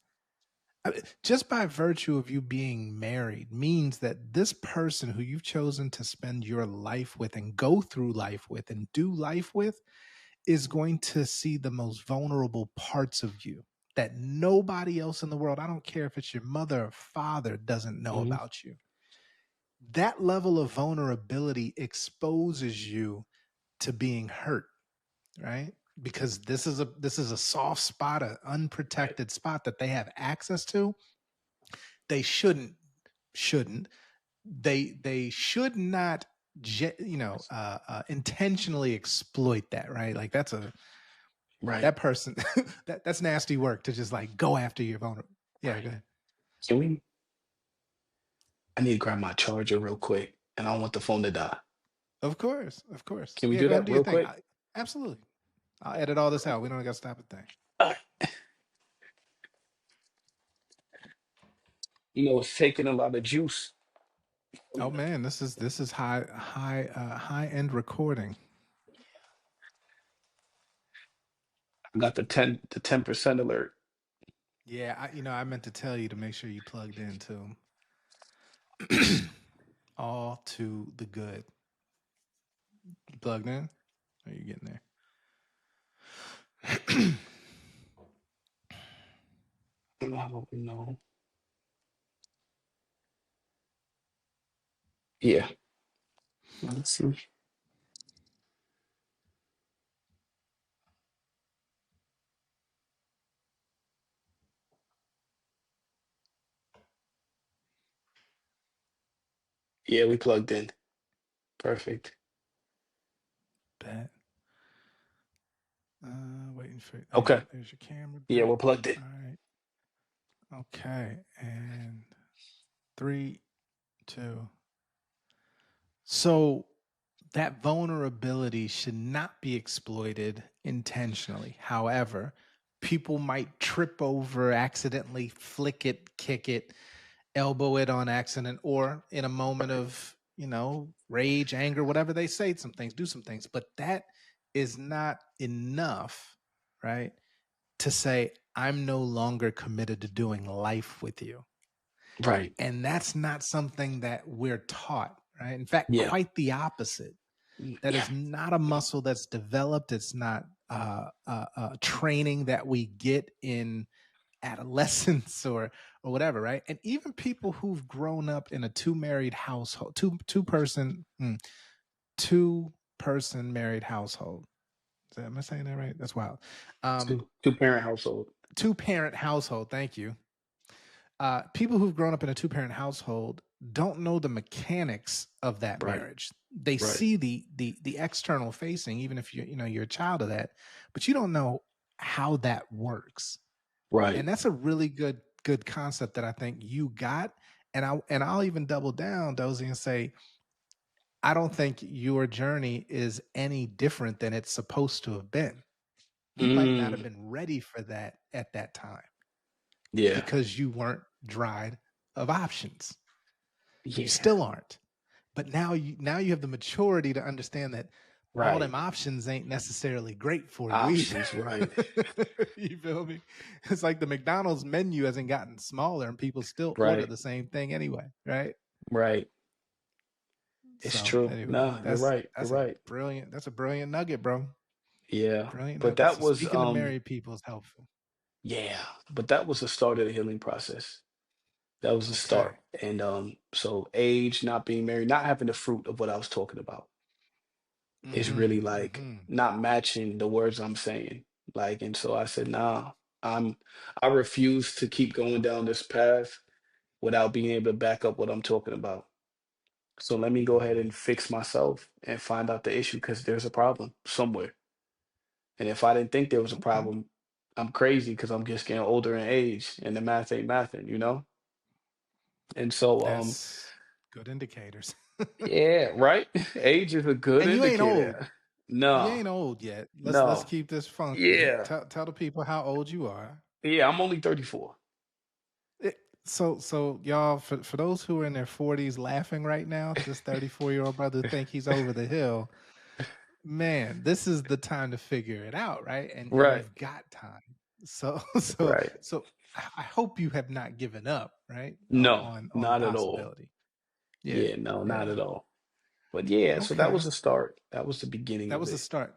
just by virtue of you being married, means that this person who you've chosen to spend your life with and go through life with and do life with is going to see the most vulnerable parts of you that nobody else in the world, I don't care if it's your mother or father, doesn't know mhm, about you. That level of vulnerability exposes you to being hurt, right? Because this is a soft spot, an right, unprotected spot that they have access to. They shouldn't they should not intentionally exploit that, right? Like right. that person that's nasty work to just like go after your vulnerable. Yeah, Right. go ahead. Can we? I need to grab my charger real quick, and I don't want the phone to die. Of course, of course. Can we Yeah, do go ahead and that do your real thing. quick? Absolutely. I'll edit all this out. We don't got to stop a thing. Uh, it's taking a lot of juice. Oh man, this is high end recording. I got the 10% alert. Yeah, I meant to tell you to make sure you plugged in too. All to the good. You plugged in? Are you getting there? I don't know. Yeah. Let's see. Yeah, we plugged in. Perfect. Bet. Waiting for yeah. Okay. There's your camera Yeah, back. we're plugged in. All right. Okay. And 3, 2. So that vulnerability should not be exploited intentionally. However, people might trip over, accidentally flick it, kick it, elbow it on accident, or in a moment of, rage, anger, whatever they say, some things, do some things. But that is not enough, right? To say, I'm no longer committed to doing life with you. Right. And that's not something that we're taught, right? In fact, Yeah. quite the opposite. That Yeah. is not a muscle that's developed. It's not training that we get in adolescence or whatever, right? And even people who've grown up in a two married household, two person married household. Am I saying that right? That's wild. Two parent household. Two parent household. Thank you. People who've grown up in a two parent household don't know the mechanics of that Right, marriage. They right, see the external facing, even if you're a child of that, but you don't know how that works. right. And that's a really good concept that I think you got. And I'll even double down, Dozie, and say I don't think your journey is any different than it's supposed to have been. You might not have Mm, been ready for that at that time yeah, because you weren't dried of options. You yeah. still aren't. But now you have the maturity to understand that all Right. them options ain't necessarily great for you either. Options, right, You feel me? It's like the McDonald's menu hasn't gotten smaller and people still order right, the same thing anyway, right? right. It's So true. anyway, No, you're that's right. You're that's a right. brilliant nugget, bro. Yeah. Brilliant But nugget. that So was speaking to married people is helpful. yeah, but that was the start of the healing process. That was the Okay. start. And so age, not being married, not having the fruit of what I was talking about is Mm-hmm. really like Mm-hmm. not matching the words I'm saying. Like, and so I said, nah, I'm I refuse to keep going down this path without being able to back up what I'm talking about. So let me go ahead Mm-hmm. and fix myself and find out the issue because there's a problem somewhere. And if I didn't think there was a Okay. problem, I'm crazy because I'm just getting older in age and the math ain't mathing, you know? And so That's good indicators. yeah, right? Age is a good And you ain't old. indicator. You No, ain't old yet. Let's no. keep this funky. Yeah. Tell the people how old you are. Yeah, I'm only 34. So y'all, for those who are in their 40s laughing right now at this 34-year-old brother think he's over the hill, man, this is the time to figure it out, right? And Right, you've got time. So right. I hope you have not given up, right? No, On the not at all. possibility. Yeah. Yeah, no, not Yeah. at all. But yeah, so that was Okay. the start. That was the beginning That of was the it. start.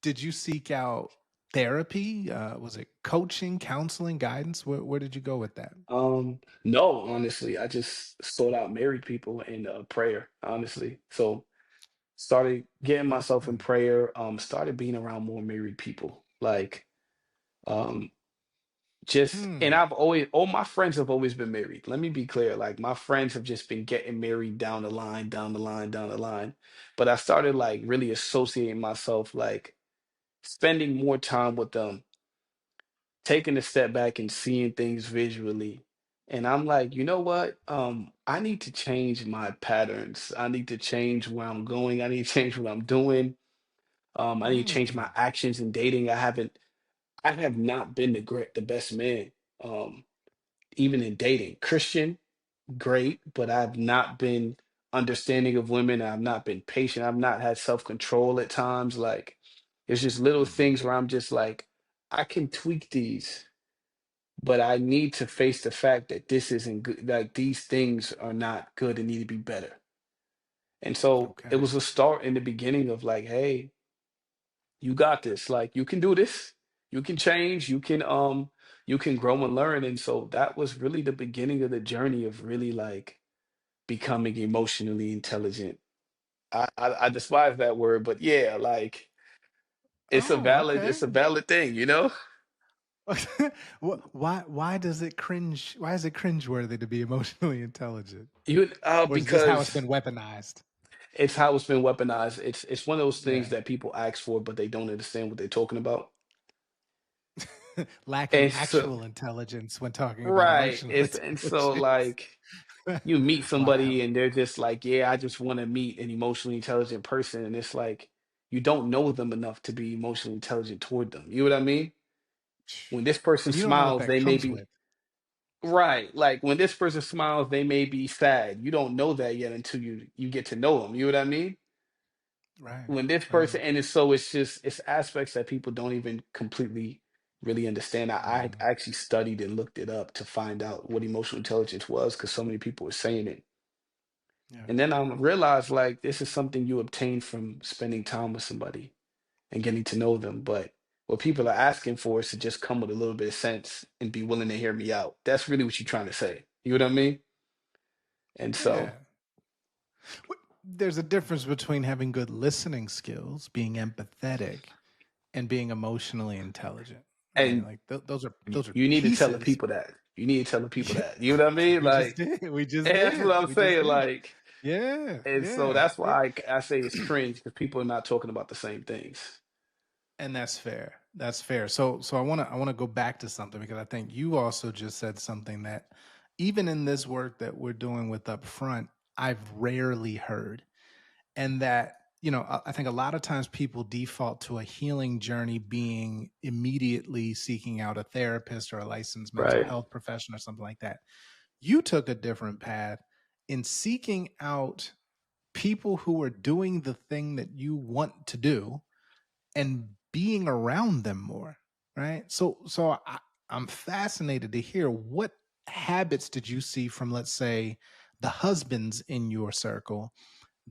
Did you seek out therapy? Was it coaching, counseling, guidance? Where did you go with that? No, honestly, I just sought out married people in prayer, honestly. So started getting myself in Okay. prayer, started being around more married people. Like um just and Hmm. I've always all my friends have always been married. Let me be clear. Like my friends have just been getting married down the line, down the line, down the line. But I started like really associating myself, like spending more time with them, taking a step back and seeing things visually. And I'm like, you know what? I need to change my patterns. I need to change where I'm going. I need to change what I'm doing. I need to change my Hmm. actions in dating. I have not been the best man. Um, even in dating. Christian, great, but I've not been understanding of women. I've not been patient. I've not had self-control at times. Like it's just little things Hmm. where I'm just like, I can tweak these, but I need to face the fact that this isn't good. Like these things are not good and need to be better. And so it Okay. was a start in the beginning of like, hey, you got this. Like you can do this. You can change. You can grow and learn. And so that was really the beginning of the journey of really like becoming emotionally intelligent. I despise that word, but yeah, like Oh, it's okay. a valid thing, you know? Why does it cringe? Why is it cringeworthy to be emotionally intelligent? You Or is it just how it's because been weaponized? it's how it's been weaponized. It's one of those things Yeah. that people ask for, but they don't understand what they're talking about. Lacking And so actual intelligence when talking about right. emotional It's and so intelligence. like you meet Wild. somebody and they're just like, yeah, I just want to meet an emotionally intelligent person. And it's like you don't know them enough to be emotionally intelligent toward them. You know what I mean? When this person And you don't know what smiles, that they may comes with. be right. Like when this person smiles, they may be sad. You don't know that yet until you get to know them. You know what I mean? Right. When this Right. person and it's so it's just it's aspects that people don't even completely really understand. I had Mhm. actually studied and looked it up to find out what emotional intelligence was because so many people were saying it. Yeah. And then I realized like this is something you obtain from spending time with somebody and getting to know them. But What people are asking for is to just come with a little bit of sense and be willing to hear me out. That's really what you're trying to say. You know what I mean? And so, Yeah. There's a difference between having good listening skills, being empathetic, and being emotionally intelligent, right? and Like those are you need to tell the pieces. people that. You need to tell the people that. You know what I mean? We just Like, did. We just and that's what did. I'm We just saying. did. Like, Yeah, and so yeah. that's why I say it's cringe because people are not talking about the same things. And that's fair. That's fair. So I want to go back to something because I think you also just said something that even in this work that we're doing with Upfront, I've rarely heard. And that, I think a lot of times people default to a healing journey being immediately seeking out a therapist or a licensed mental Right. health professional or something like that. You took a different path in seeking out people who are doing the thing that you want to do and being around them more, right? I'm fascinated to hear what habits did you see from, let's say, the husbands in your circle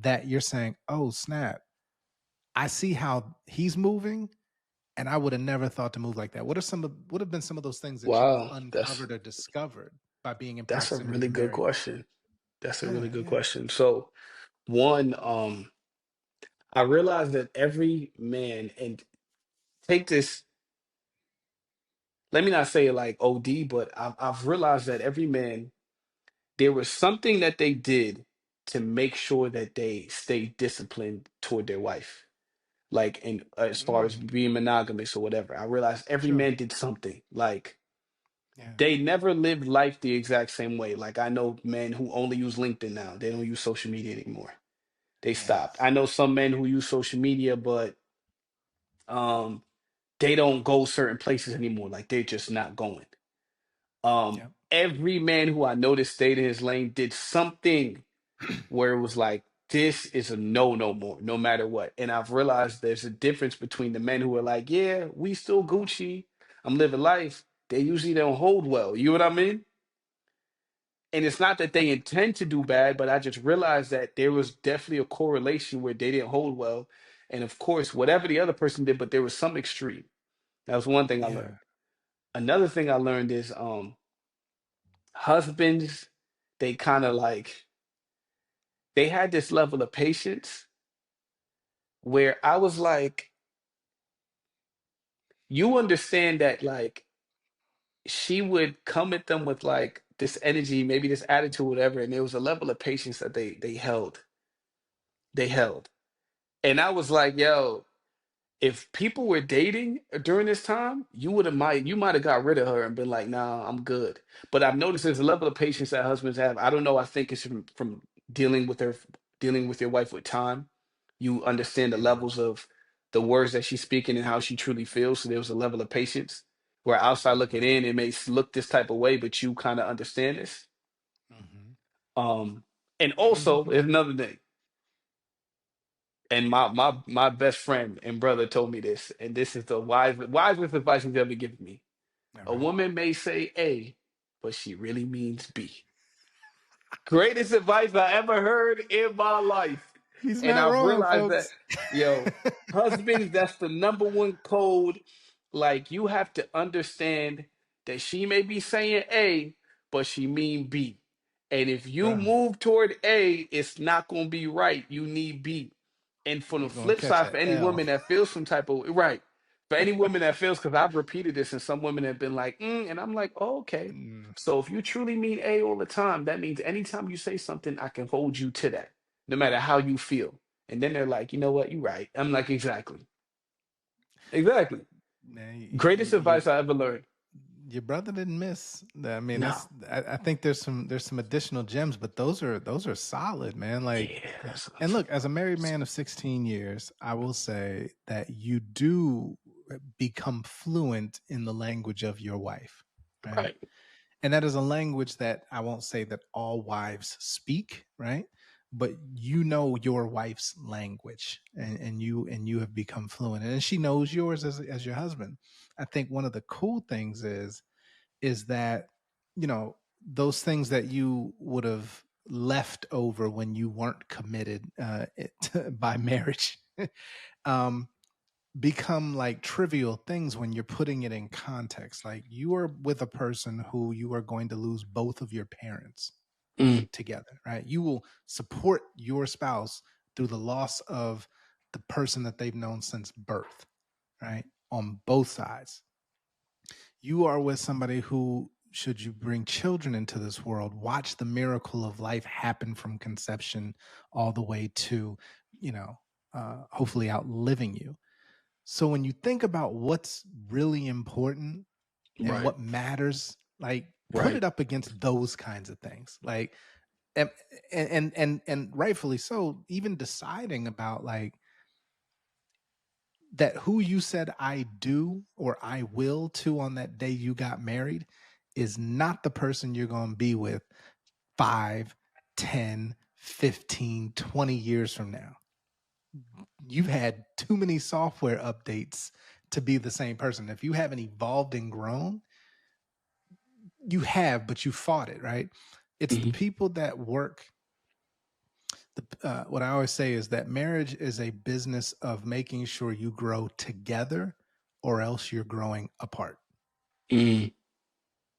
that you're saying, oh snap, I see how he's moving, and I would have never thought to move like that. What have been some of those things that you've Wow. uncovered or discovered by being in That's a proximity really good married? question. That's a really Yeah, good yeah, question. So one, I realized that every man, and take this, let me not say it like OD, but I've realized that every man, there was something that they did to make sure that they stay disciplined toward their wife. Like, and as far as mm, being monogamous or whatever, I realized every sure, man did something. Like, yeah, they never lived life the exact same way. Like, I know men who only use LinkedIn now, they don't use social media anymore. They stopped. yes, I know some men who use social media, but um, they don't go certain places anymore. Like, they're just not going. yeah, Every man who I noticed stayed in his lane did something where it was like, this is a no more, no matter what. And I've realized there's a difference between the men who are like, yeah, we still Gucci, I'm living life. They usually don't hold well. You know what I mean? And it's not that they intend to do bad, but I just realized that there was definitely a correlation where they didn't hold well. And of course, whatever the other person did, but there was some extreme. That was one thing I learned. yeah, Another thing I learned is husbands, they kind of like they had this level of patience where I was like, you understand that like she would come at them with like this energy, maybe this attitude, whatever, and there was a level of patience that they held. They held. And I was like, yo, if people were dating during this time, you might have got rid of her and been like, nah, I'm good. But I've noticed there's a level of patience that husbands have. I don't know. I think it's from dealing with dealing with your wife with time. You understand the mm, levels of the words that she's speaking and how she truly feels. So there was a level of patience where outside looking mm-hmm, in, it may look this type of way, but you kind of understand this. mm-hmm. Um, and also, there's another thing. And my best friend and brother told me this, and this is the wisest advice he's ever given me. All A right. woman may say A, but she really means B. Greatest advice I ever heard in my life. He's And not I've wrong, realized that, folks. yo, husbands, that's the number one code. Like, you have to understand that she may be saying A, but she mean B. And if you Bruh, move toward A, it's not going to be right. You need B. And from the you're gonna flip catch side, a for any L. woman that feels some type of, right, for any woman that feels, because I've repeated this, and some women have been like, and I'm like, oh, okay. Mm, So if you truly mean A all the time, that means anytime you say something, I can hold you to that, no matter how you feel. And then they're like, you know what, you're right. I'm like, exactly. Exactly. man, Greatest advice I ever learned. your brother didn't miss. I mean, No. I think there's some additional gems, but those are solid, man. Like, Yeah, that's what I'm and saying. look, as a married man of 16 years, I will say that you do become fluent in the language of your wife, right? Right. And that is a language that I won't say that all wives speak, right? But you know your wife's language, and you have become fluent, and she knows yours as your husband. I think one of the cool things is that, those things that you would have left over when you weren't committed by marriage, um, become like trivial things when you're putting it in context. Like you are with a person who you are going to lose both of your parents Mm, together, right? You will support your spouse through the loss of the person that they've known since birth, right? On both sides. You are with somebody who, should you bring children into this world, watch the miracle of life happen from conception all the way to, you know, hopefully outliving you. So when you think about what's really important and right, what matters, like put right. it up against those kinds of things. Like and and rightfully so, even deciding about like that who you said I do or I will to on that day you got married is not the person you're going to be with 5, 10, 15, 20 years from now. You've had too many software updates to be the same person. If you haven't evolved and grown, you have, but you fought it, right? It's the Hmm. people that work. What I always say is that marriage is a business of making sure you grow together or else you're growing apart. Mm,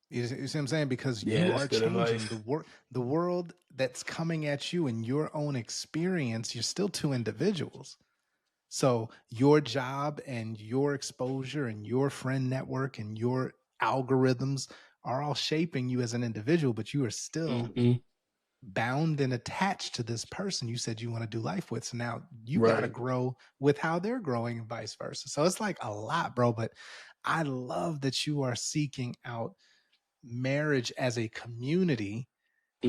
You see what I'm saying? Because yeah, you that's are good advice. changing the world that's coming at you in your own experience. You're still two individuals. So your job and your exposure and your friend network and your algorithms are all shaping you as an individual, but you are still Hmm. bound and attached to this person you said you want to do life with. So now you got to Right. grow with how they're growing and vice versa. So it's like a lot, bro. But I love that you are seeking out marriage as a community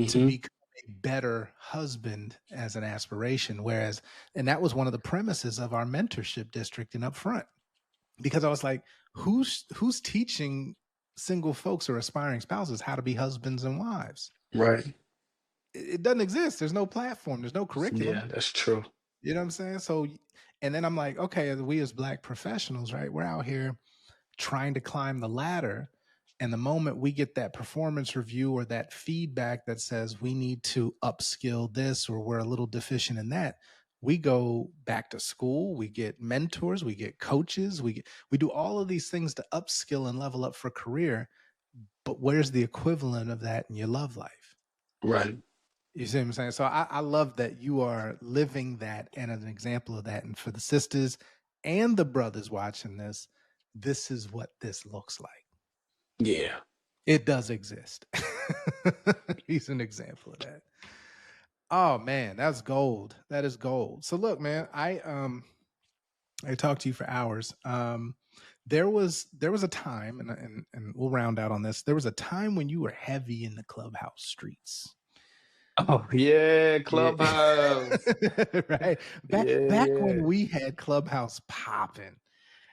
to Hmm. become a better husband as an aspiration. Whereas, and that was one of the premises of our mentorship district in Upfront, because I was like, who's teaching single folks or aspiring spouses how to be husbands and wives? Right. It doesn't exist. There's no platform. There's no curriculum. Yeah, that's true. You know what I'm saying? So, and then I'm like, okay, we as Black professionals, right? We're out here trying to climb the ladder. And the moment we get that performance review or that feedback that says we need to upskill this or we're a little deficient in that, we go back to school, we get mentors, we get coaches, we do all of these things to upskill and level up for career. But where's the equivalent of that in your love life? Right. You see what I'm saying? So I love that you are living that and an example of that. And for the sisters and the brothers watching this is what this looks like. Yeah. It does exist. He's an example of that. Oh man, that's gold. That is gold. So look, man, I talked to you for hours. There was a time, and we'll round out on this. There was a time when you were heavy in the clubhouse streets. Oh yeah, Yeah. Clubhouse. Right. Yeah, Back when yeah. we had Clubhouse popping,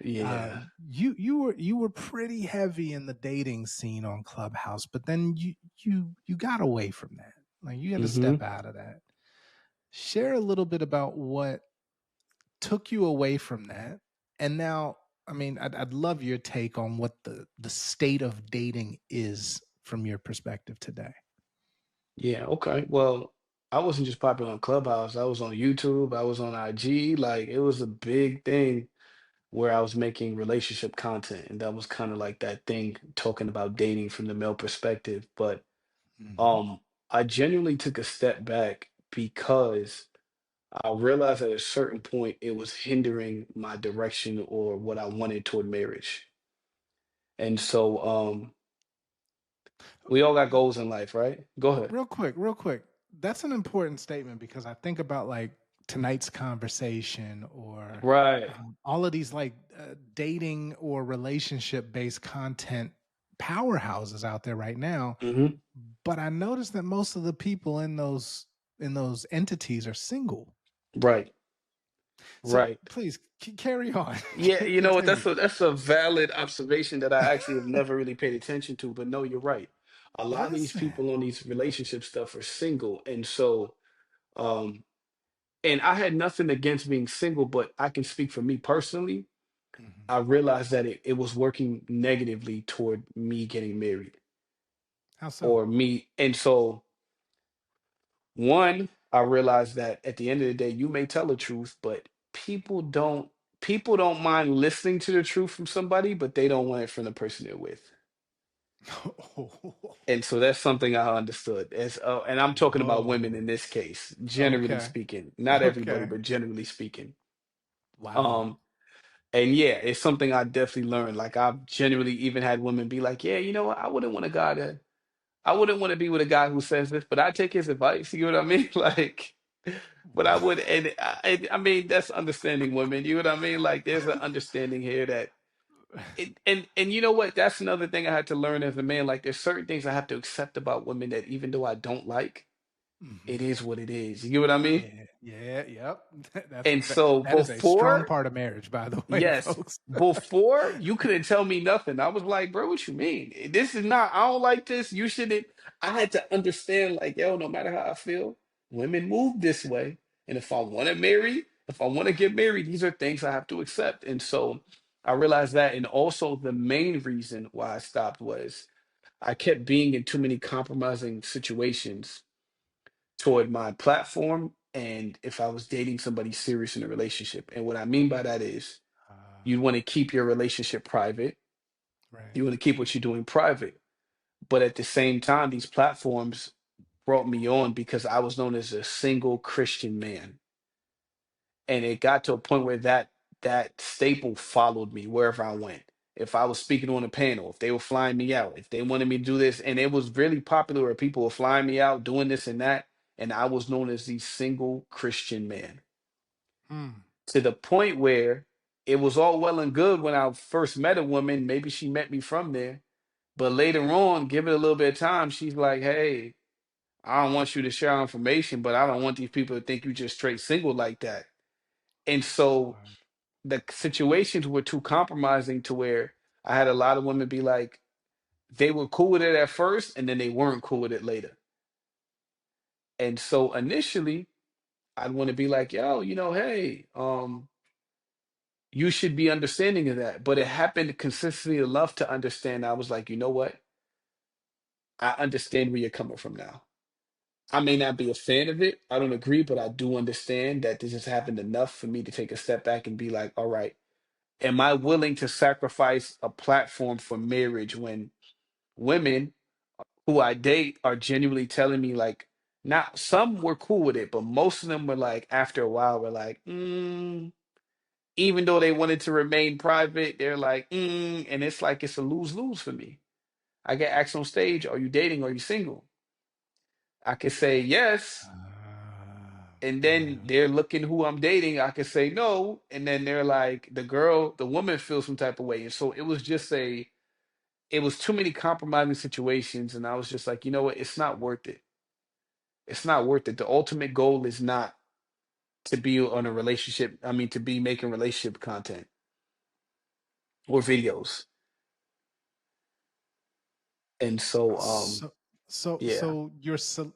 Yeah. you were pretty heavy in the dating scene on Clubhouse, but then you got away from that. Like you had to step Hmm. out of that. Share a little bit about what took you away from that, and now, I mean, I'd love your take on what the state of dating is from your perspective today. Yeah, okay. Well, I wasn't just popular on Clubhouse. I was on YouTube, I was on IG. Like it was a big thing where I was making relationship content, and that was kind of like that thing talking about dating from the male perspective. But Mhm. um I genuinely took a step back because I realized at a certain point it was hindering my direction or what I wanted toward marriage. And so we all got goals in life, right? Go ahead. Real quick. That's an important statement because I think about like tonight's conversation or Right. all of these like dating or relationship based content powerhouses out there right now. Hmm. But I noticed that most of the people in those entities are single. Right. So Right. please carry on. Yeah, you know what? Continue. That's a valid observation that I actually have never really paid attention to. But no, you're right. A lot of Why is these that? people on these relationship stuff are single, and so um, and I had nothing against being single, but I can speak for me personally. Mhm. I realized that it was working negatively toward me getting married How so? or me, and so one, I realized that at the end of the day, you may tell the truth, but people don't. people don't mind listening to the truth from somebody, but they don't want it from the person they're with. And so that's something I understood. And I'm talking about women Whoa. in this case, generally Okay. speaking, not everybody, Okay. but generally speaking. Wow. Um, and yeah, it's something I definitely learned. Like I've generally even had women be like, "Yeah, you know what? I wouldn't want to be with a guy who says this, but I take his advice." You know what I mean? Like, but I would, and I mean that's understanding women. You know what I mean? Like, there's an understanding here that and you know what? That's another thing I had to learn as a man. Like, there's certain things I have to accept about women that even though I don't like, it Mhm. is what it is. You know what I mean? Yeah, yeah, yep. And so That is a strong before, part of marriage, by the way, yes, folks. before you couldn't tell me nothing. I was like, bro, what you mean? This is not, I don't like this. You shouldn't. I had to understand, like, yo, no matter how I feel, women move this way. And if I want to marry, if I want to get married, these are things I have to accept. And so I realized that. And also, the main reason why I stopped was I kept being in too many compromising situations toward my platform. And if I was dating somebody serious in a relationship. And what I mean by that is, you want to keep your relationship private. Right. You want to keep what you're doing private. But at the same time, these platforms brought me on because I was known as a single Christian man. And it got to a point where that staple followed me wherever I went. If I was speaking on a panel, if they were flying me out, if they wanted me to do this, and it was really popular where people were flying me out, doing this and that, and I was known as the single Christian man. Mm. To the point where it was all well and good when I first met a woman. Maybe she met me from there, but later on, give it a little bit of time, she's like, "Hey, I don't want you to share our information, but I don't want these people to think you just straight single like that." And so Wow. the situations were too compromising to where I had a lot of women be like, they were cool with it at first, and then they weren't cool with it later. And so initially, I'd want to be like, "Yo, hey, you should be understanding of that." But it happened consistently enough to understand. I was like, you know what? I understand where you're coming from now. I may not be a fan of it. I don't agree, but I do understand that this has happened enough for me to take a step back and be like, all right, am I willing to sacrifice a platform for marriage when women who I date are genuinely telling me, like, not some were cool with it, but most of them were like, after a while, were like, even though they wanted to remain private, they're like, and it's like it's a lose-lose for me. I get asked on stage, are you dating? Are you single? I could say yes, and then Yeah. they're looking who I'm dating. I could say no, and then they're like, the woman feels some type of way. And so it was too many compromising situations, and I was just like, you know what? It's not worth it. It's not worth it. The ultimate goal is not to be on a relationship. I mean, to be making relationship content or videos. And so, So yeah,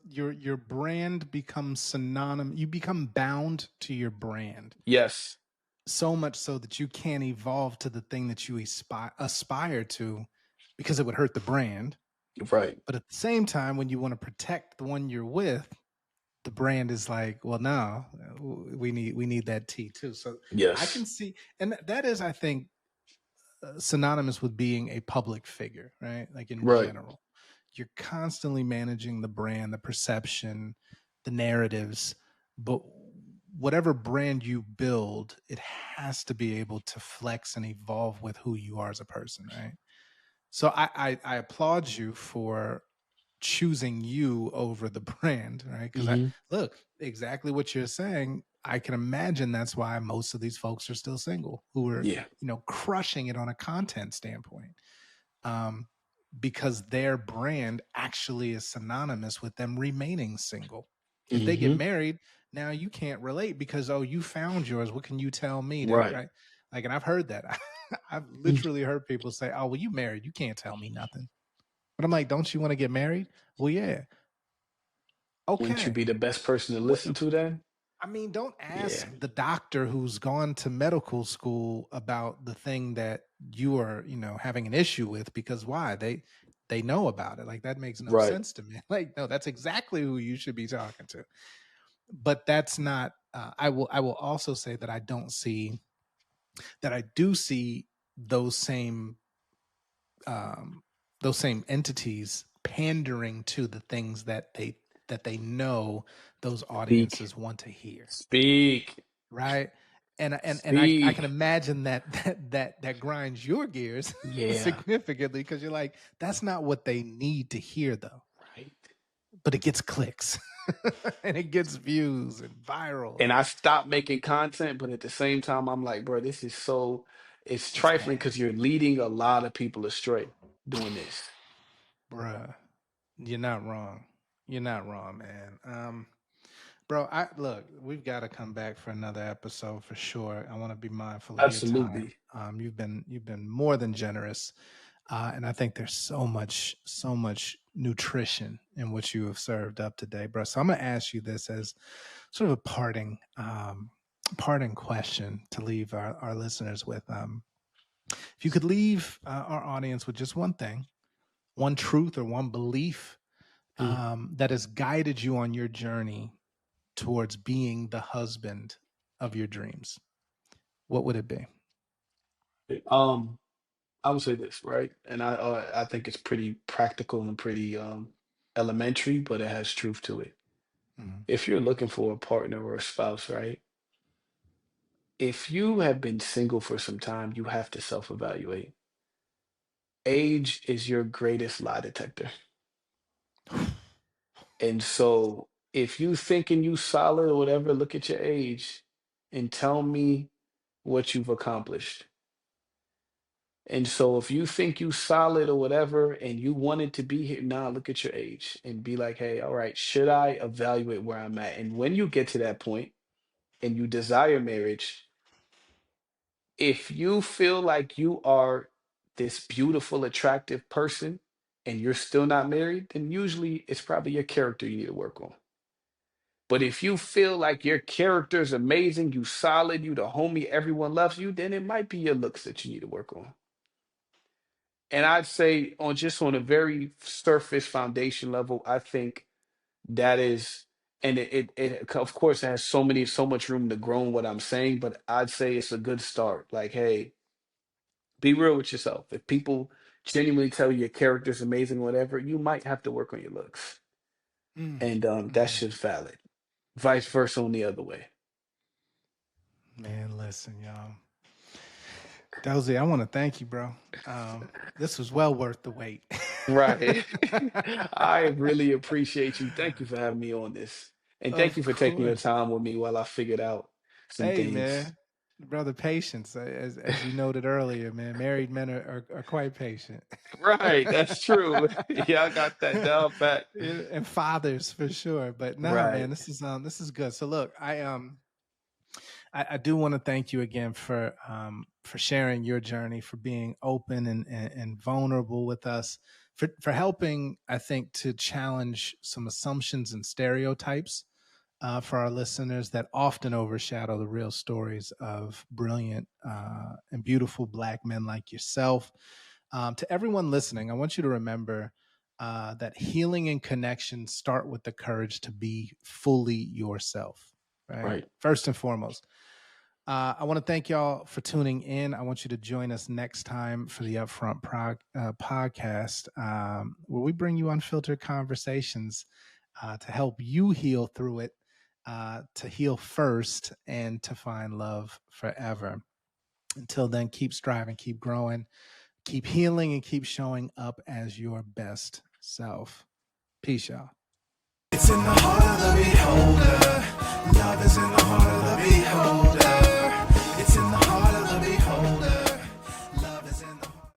your brand becomes synonymous. You become bound to your brand yes, so much so that you can't evolve to the thing that you aspire to because it would hurt the brand. right, But at the same time, when you want to protect the one you're with, the brand is like, well, no, we need that T too. So I can yes, see, and that is, I think, synonymous with being a public figure, right? Like in right, general, you're constantly managing the brand, the perception, the narratives, but whatever brand you build, it has to be able to flex and evolve with who you are as a person, right? So I applaud you for choosing you over the brand, right? Because I hmm, look exactly what you're saying. I can imagine that's why most of these folks are still single, who are yeah, crushing it on a content standpoint, um, because their brand actually is synonymous with them remaining single. If they get hmm, married, now you can't relate because you found yours. What can you tell me to right. right? Like, and I've heard that. I've literally heard people say, "Oh, well, you married, you can't tell me nothing." But I'm like, "Don't you want to get married?" Well, yeah. Wouldn't you Okay. be the best person to What listen to then? I mean, don't Yeah, ask the doctor who's gone to medical school about the thing that you are, having an issue with, because why? They know about it. Like, that makes no right. sense to me. Like, no, that's exactly who you should be talking to. But that's not I will also say that I don't see that I do see those same entities pandering to the things that they know those Speak. audiences want to hear, Speak. right? And I can Speak. imagine that grinds your gears Yeah. significantly, because you're like, that's not what they need to hear though. Right. But it gets clicks and it gets views and viral, And and I stopped making content, but at the same time, I'm like, bro, this is so, it's it's trifling bad, because you're leading a lot of people astray doing this. bruh. You're not wrong. You're not wrong, man. Bro, I look, we've got to come back for another episode for sure. I want to be mindful of your time. Absolutely. You've been more than generous. And I think there's so much nutrition in what you have served up today, bro. So I'm gonna ask you this as sort of a parting question to leave our listeners with. If you could leave our audience with just one thing, one truth or one belief Mm. that has guided you on your journey towards being the husband of your dreams, what would it be? Um, I would say this, right? And I think it's pretty practical and pretty elementary, but it has truth to it. Mhm. If you're looking for a partner or a spouse, right? If you have been single for some time, you have to self-evaluate. Age is your greatest lie detector. And so if you thinking you solid or whatever, look at your age and tell me what you've accomplished. And so if you think you solid or whatever and you wanted to be here, nah, look at your age and be like, hey, all right, should I evaluate where I'm at? And when you get to that point and you desire marriage, if you feel like you are this beautiful, attractive person and you're still not married, then usually it's probably your character you need to work on. But if you feel like your character is amazing, you solid, you the homie, everyone loves you, then it might be your looks that you need to work on. And I'd say on a very surface foundation level, I think that is, and it of course has so much room to grow in what I'm saying, but I'd say it's a good start. Like, hey, be real with yourself. If people genuinely tell you your character's amazing, whatever, you might have to work on your looks. Mm, And that's mm. just valid. Vice versa on the other way. Man, listen, y'all. Dozie, I want to thank you, bro. This was well worth the wait. Right. I really appreciate you. Thank you for having me on this. And thank you Of for taking your course. time with me while I figured out some Hey, things. man. Brother, patience. As you noted earlier, man, married men are quite patient. Right, that's true. Yeah, I got that down pat. And fathers for sure. But nah, man, Right, this is good. So look, I do want to thank you again for sharing your journey, for being open and vulnerable with us, for helping, I think, to challenge some assumptions and stereotypes for our listeners that often overshadow the real stories of brilliant and beautiful Black men like yourself. To everyone listening, I want you to remember that healing and connection start with the courage to be fully yourself, right? right. First and foremost. I want to thank y'all for tuning in. I want you to join us next time for the Upfront podcast, where we bring you unfiltered conversations to help you heal through it, to heal first, and to find love forever. Until then, keep striving, keep growing, keep healing, and keep showing up as your best self. Peace, y'all. It's in the heart of the beholder. Love is in the heart of the beholder. It's in the